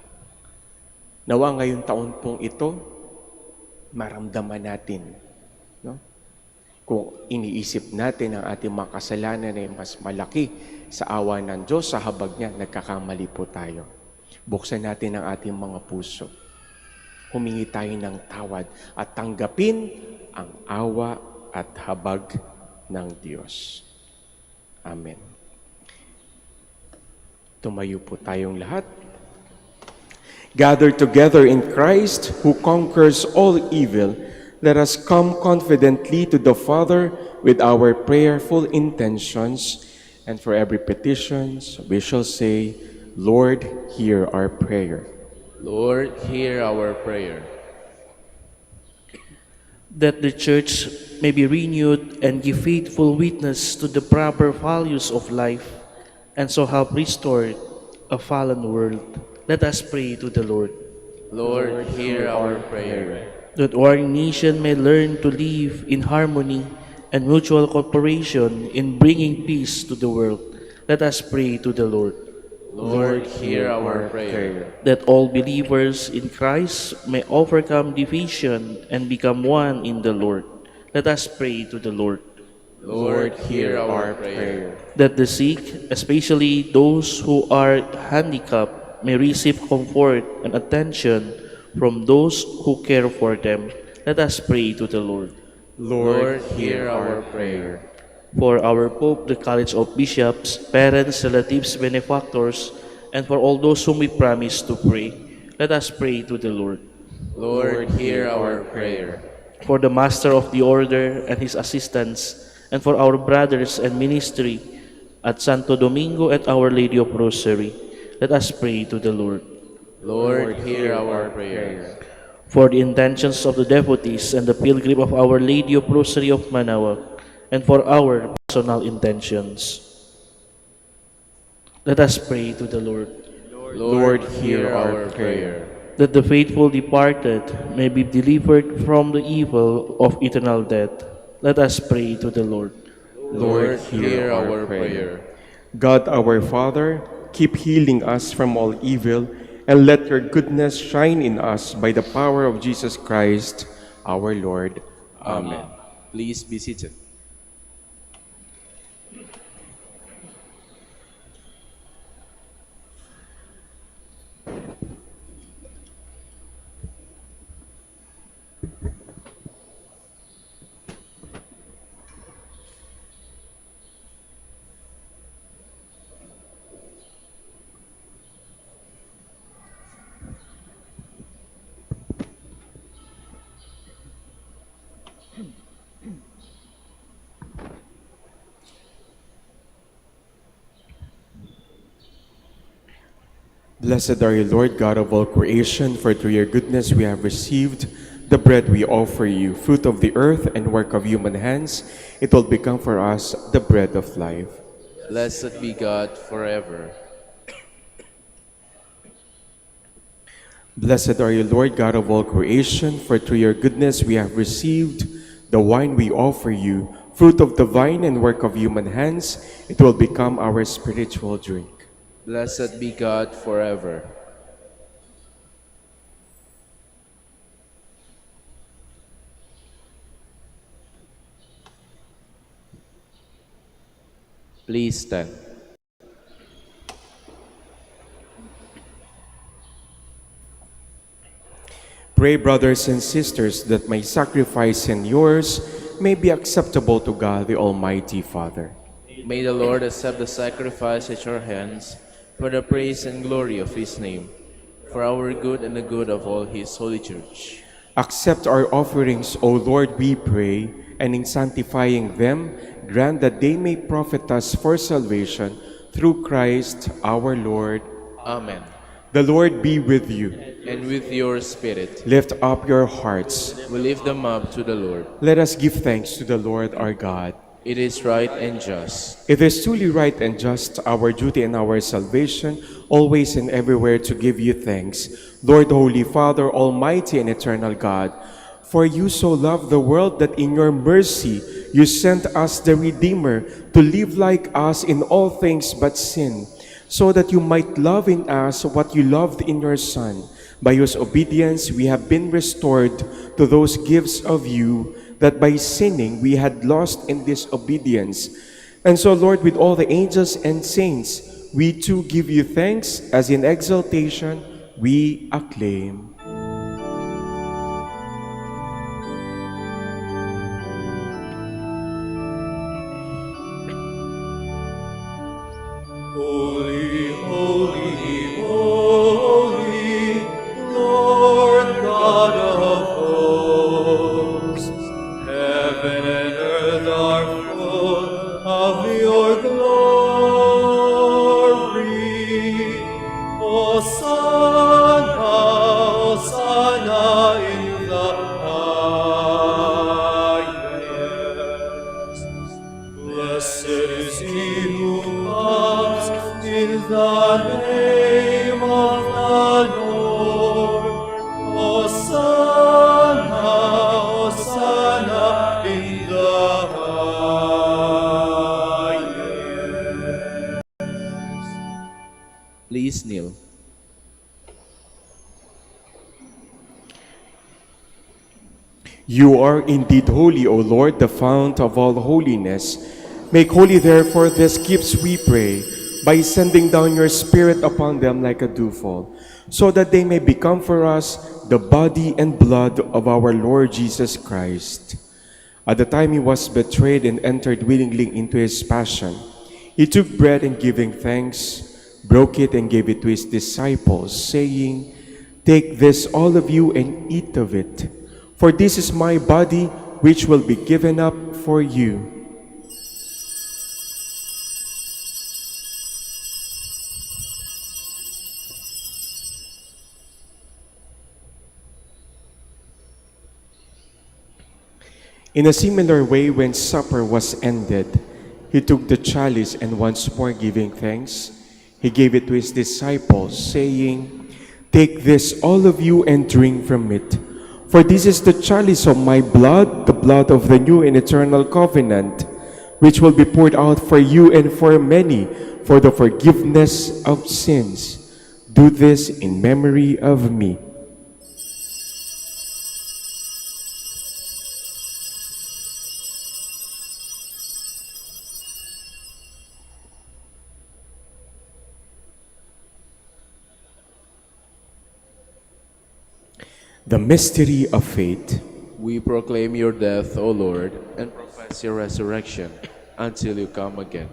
Nawa ngayong taon pong ito, maramdaman natin. No? Kung iniisip natin ang ating mga kasalanan ay mas malaki sa awa ng Diyos, sa habag niya, nagkakamali po tayo. Buksan natin ang ating mga puso. Humingi tayo ng tawad at tanggapin ang awa at habag ng Diyos. Amen. Tumayo po tayong lahat. Gathered together in Christ, who conquers all evil, let us come confidently to the Father with our prayerful intentions, and for every petition we shall say, Lord, hear our prayer. Lord, hear our prayer. That the Church may be renewed and give faithful witness to the proper values of life, and so help restore a fallen world. Let us pray to the Lord. Lord, hear our prayer. That our nation may learn to live in harmony and mutual cooperation in bringing peace to the world. Let us pray to the Lord. Lord, hear our prayer. That all believers in Christ may overcome division and become one in the Lord. Let us pray to the Lord. Lord, hear our prayer. That the sick, especially those who are handicapped, may receive comfort and attention from those who care for them. Let us pray to the Lord. Lord, hear our prayer. For our Pope, the College of Bishops, parents, relatives, benefactors, and for all those whom we promise to pray, let us pray to the Lord. Lord, hear our prayer. For the Master of the Order and his assistants, and for our brothers and ministry at Santo Domingo at Our Lady of Rosary, let us pray to the Lord. Lord, hear our prayer. For the intentions of the devotees and the pilgrim of Our Lady of Rosary of Manaoag, and for our personal intentions, let us pray to the Lord. Lord, hear our prayer. That the faithful departed may be delivered from the evil of eternal death, let us pray to the Lord. Lord, hear our prayer. God our Father, keep healing us from all evil, and let your goodness shine in us by the power of Jesus Christ, our Lord. Amen. Please be seated. Blessed are you, Lord God of all creation, for through your goodness we have received the bread we offer you, fruit of the earth and work of human hands. It will become for us the bread of life. Blessed be God forever. Blessed are you, Lord God of all creation, for through your goodness we have received the wine we offer you, fruit of the vine and work of human hands. It will become our spiritual drink. Blessed be God forever. Please stand. Pray, brothers and sisters, that my sacrifice and yours may be acceptable to God, the Almighty Father. May the Lord accept the sacrifice at your hands for the praise and glory of his name, for our good and the good of all his holy church. Accept our offerings, O Lord, we pray, and in sanctifying them, grant that they may profit us for salvation through Christ our Lord. Amen. The Lord be with you. And with your spirit, Lift up your hearts. we lift them up to the Lord. Let us give thanks to the Lord our God. It is right and just. It is truly right and just, our duty and our salvation, always and everywhere to give you thanks, Lord, Holy Father, Almighty and eternal God. For you so loved the world that in your mercy you sent us the Redeemer to live like us in all things but sin, so that you might love in us what you loved in your Son. By whose obedience we have been restored to those gifts of you, that by sinning we had lost in disobedience. And so, Lord, with all the angels and saints, we too give you thanks, as in exaltation we acclaim. Holy, holy, holy, Lord God of hosts, heaven and earth are full of your glory. Hosanna, Hosanna in the highest. Blessed is he who comes in the name of the Lord. Hosanna, Hosanna in the highest. Please kneel. You are indeed holy, O Lord, the fount of all holiness. Make holy, therefore, these gifts, we pray, by sending down your Spirit upon them like a dewfall, so that they may become for us the body and blood of our Lord Jesus Christ. At the time he was betrayed and entered willingly into his passion, he took bread and giving thanks, broke it and gave it to his disciples, saying, "Take this, all of you, and eat of it. For this is my body, which will be given up for you." In a similar way, when supper was ended, he took the chalice and once more giving thanks, he gave it to his disciples, saying, "Take this, all of you, and drink from it. For this is the chalice of my blood, the blood of the new and eternal covenant, which will be poured out for you and for many for the forgiveness of sins. Do this in memory of me." The mystery of faith. We proclaim your death, O Lord, and profess your resurrection until you come again.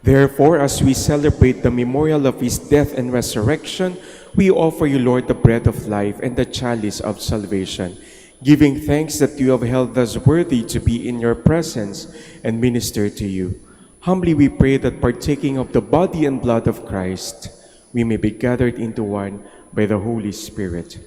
Therefore, as we celebrate the memorial of his death and resurrection, we offer you, Lord, the bread of life and the chalice of salvation, giving thanks that you have held us worthy to be in your presence and minister to you. Humbly we pray that, partaking of the body and blood of Christ, we may be gathered into one by the Holy Spirit.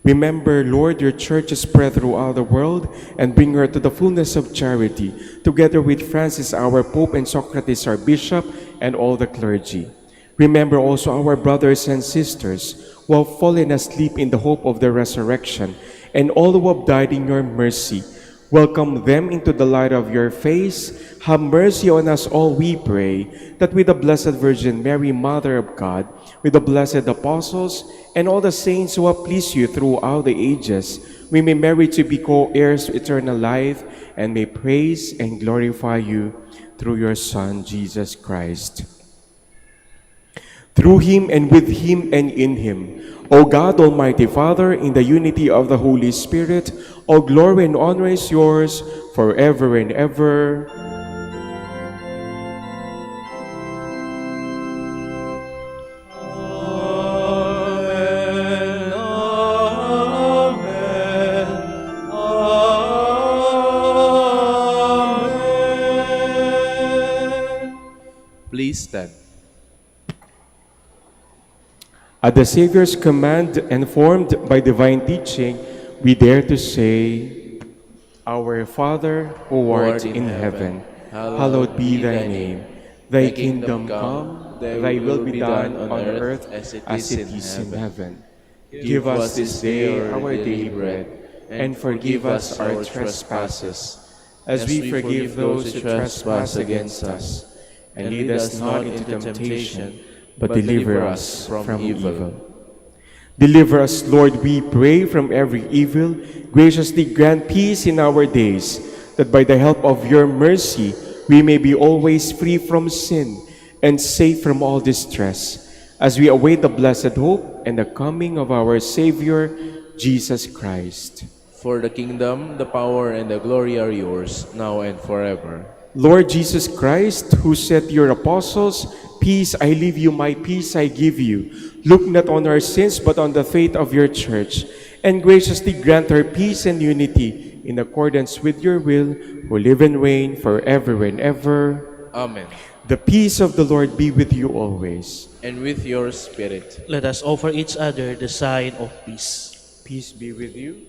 Remember, Lord, your church is spread throughout the world, and bring her to the fullness of charity, together with Francis, our Pope, and Socrates, our Bishop, and all the clergy. Remember also our brothers and sisters who have fallen asleep in the hope of the resurrection, and all who have died in your mercy. Welcome them into the light of your face. Have mercy on us all, we pray, that with the Blessed Virgin Mary, Mother of God, with the blessed apostles, and all the saints who have pleased you throughout the ages, we may merit to be co-heirs to eternal life, and may praise and glorify you through your Son, Jesus Christ. Through him, and with him, and in him, O God, Almighty Father, in the unity of the Holy Spirit, all glory and honor is yours forever and ever. Amen, amen, amen. Please stand. At the Savior's command and formed by divine teaching, we dare to say, Our Father, who art in heaven, hallowed be thy name. Thy kingdom come, thy will be done on earth as it is in heaven. Give us this day our daily bread, and forgive us our trespasses, as we forgive those who trespass against us. And lead us not into temptation, but deliver us from evil. Deliver us, Lord, we pray, from every evil. Graciously grant peace in our days, that by the help of your mercy we may be always free from sin and safe from all distress, as we await the blessed hope and the coming of our Savior, Jesus Christ. For the kingdom, the power, and the glory are yours, now and forever. Lord Jesus Christ, who said to your apostles, Peace I leave you, my peace I give you, look not on our sins, but on the faith of your church, and graciously grant her peace and unity in accordance with your will, who live and reign forever and ever. Amen. The peace of the Lord be with you always. And with your spirit. Let us offer each other the sign of peace. Peace be with you.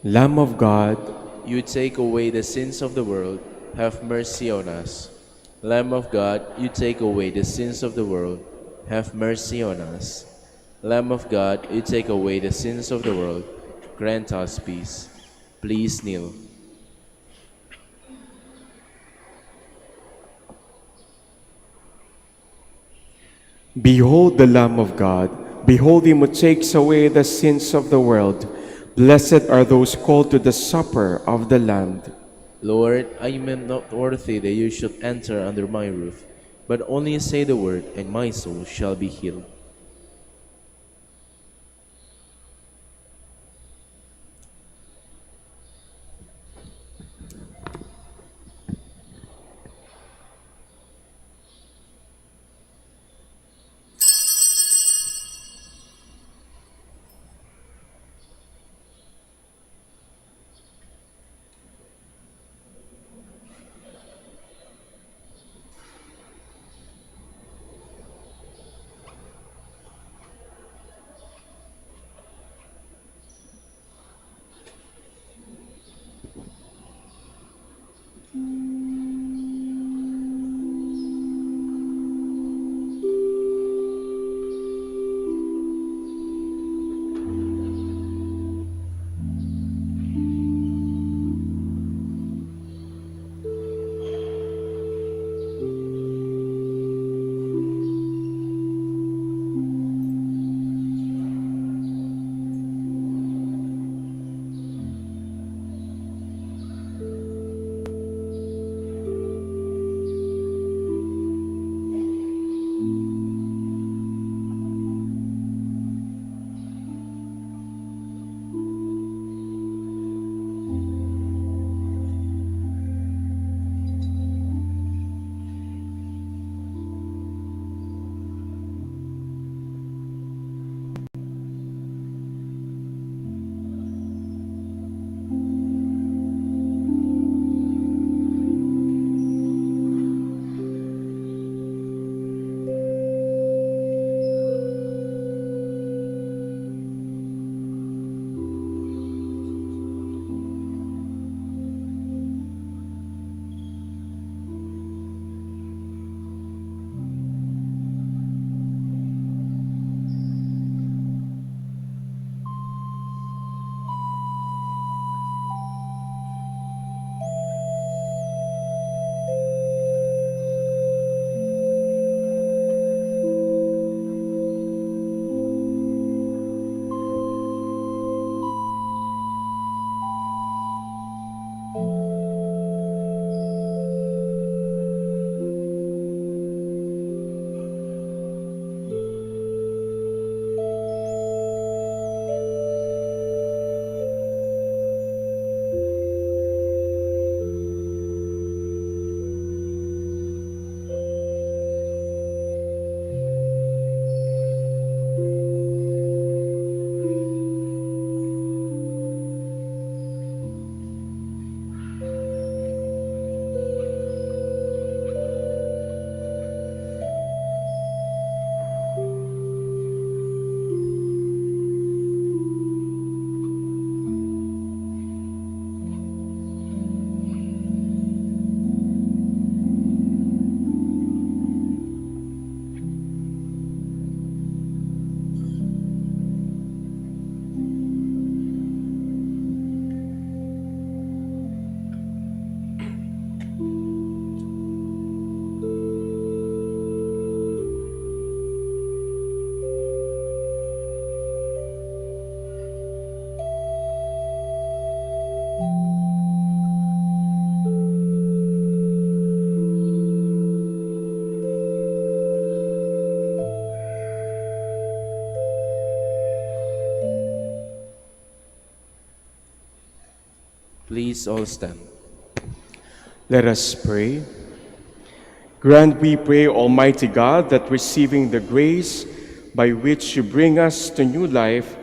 Lamb of God, You take away the sins of the world, have mercy on us. Lamb of God, you take away the sins of the world, have mercy on us. Lamb of God, you take away the sins of the world, grant us peace. Please kneel. behold the Lamb of God. Behold him who takes away the sins of the world. Blessed are those called to the supper of the Lamb. Lord, I am not worthy that you should enter under my roof, but only say the word, and my soul shall be healed. Please all stand. Let us pray. Grant, we pray, Almighty God, that receiving the grace by which you bring us to new life,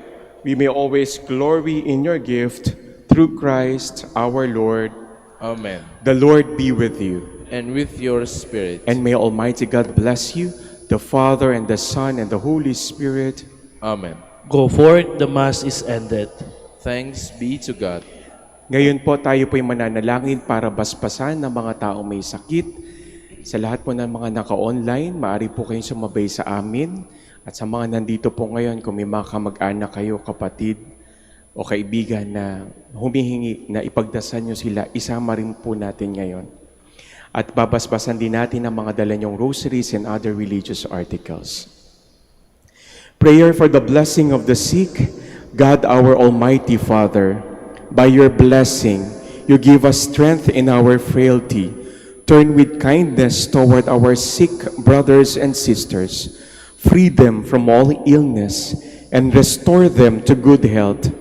we may always glory in your gift through Christ our Lord. Amen. The Lord be with you. And with your spirit. And may Almighty God bless you, the Father and the Son and the Holy Spirit. Amen. Go forth, the Mass is ended. Thanks be to God. Ngayon po tayo po'y mananalangin para basbasan ng mga taong may sakit. Sa lahat po ng mga naka-online, maaari po kayong sumabay sa amin. At sa mga nandito po ngayon, kung may mga kamag-anak kayo, kapatid o kaibigan na humihingi na ipagdasal nyo sila, isama rin po natin ngayon. At babasbasan din natin ang mga dala nyong rosaries and other religious articles. Prayer for the blessing of the sick. God, our Almighty Father, by your blessing, you give us strength in our frailty. Turn with kindness toward our sick brothers and sisters. Free them from all illness and restore them to good health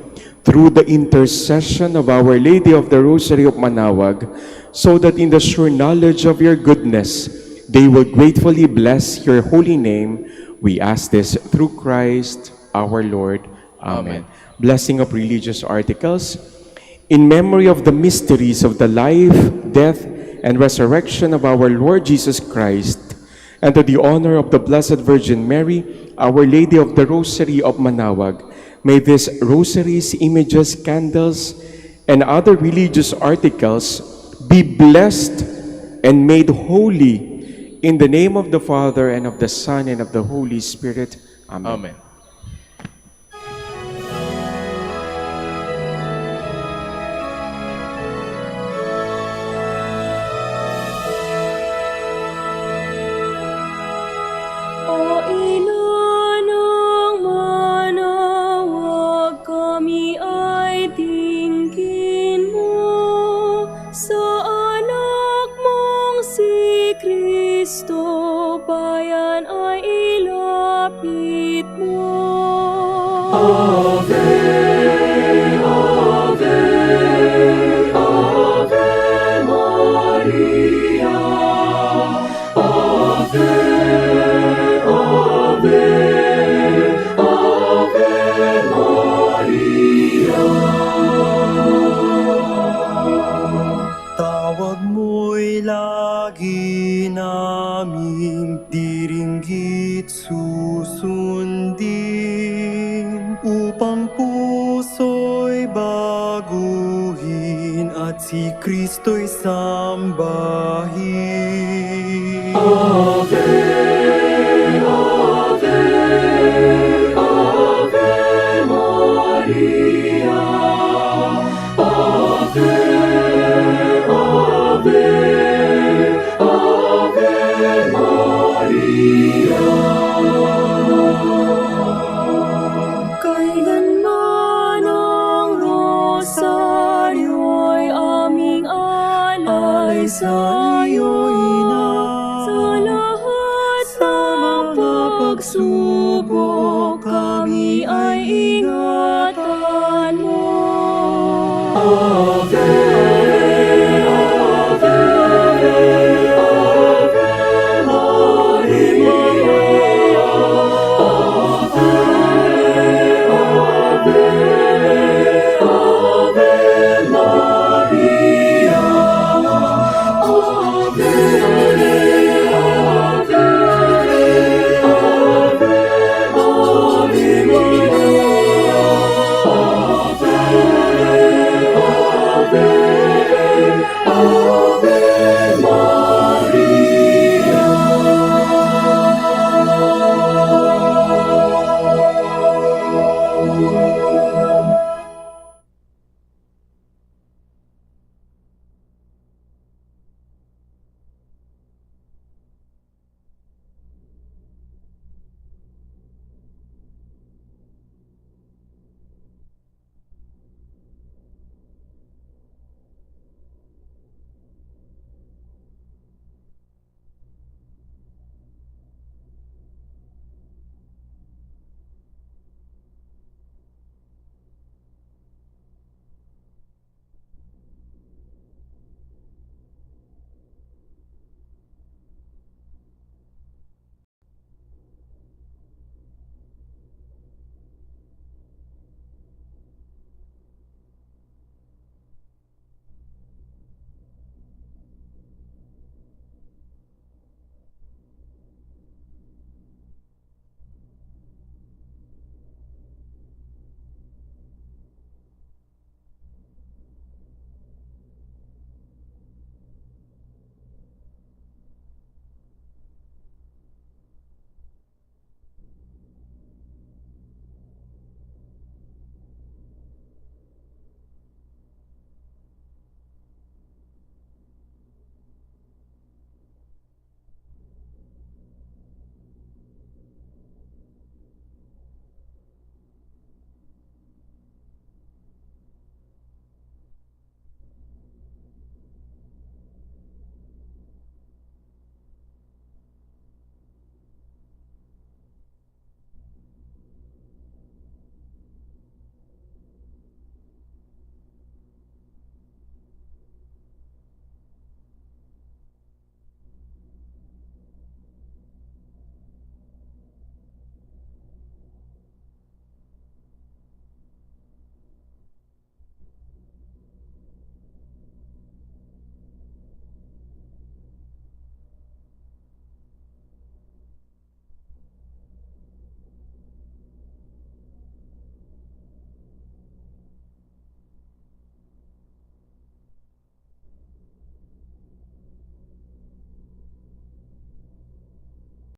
through the intercession of Our Lady of the Rosary of Manaoag, so that in the sure knowledge of your goodness, they will gratefully bless your holy name. We ask this through Christ our Lord. Amen. Blessing of religious articles. In memory of the mysteries of the life, death, and resurrection of our Lord Jesus Christ, and to the honor of the Blessed Virgin Mary, Our Lady of the Rosary of Manaoag, may these rosaries, images, candles, and other religious articles be blessed and made holy in the name of the Father, and of the Son, and of the Holy Spirit. Amen. Amen. O ina ng Manaoag, kami ay tingin mo sa anak mong si Kristo, bayan ay ilapit mo. Ave, Ave, Ave Maria. Ave, Ave, Ave Maria. Tawag mo'y lagi naming diringgit susundin, upang puso'y baguhin at si Kristo'y sambahin. Ave, Ave, Ave Maria. Ave, Ave, Ave Maria. Kailanman ang rosaryo'y aming alay sa iyo, Ina. Sa lahat ng pagsubok, kami ay ingat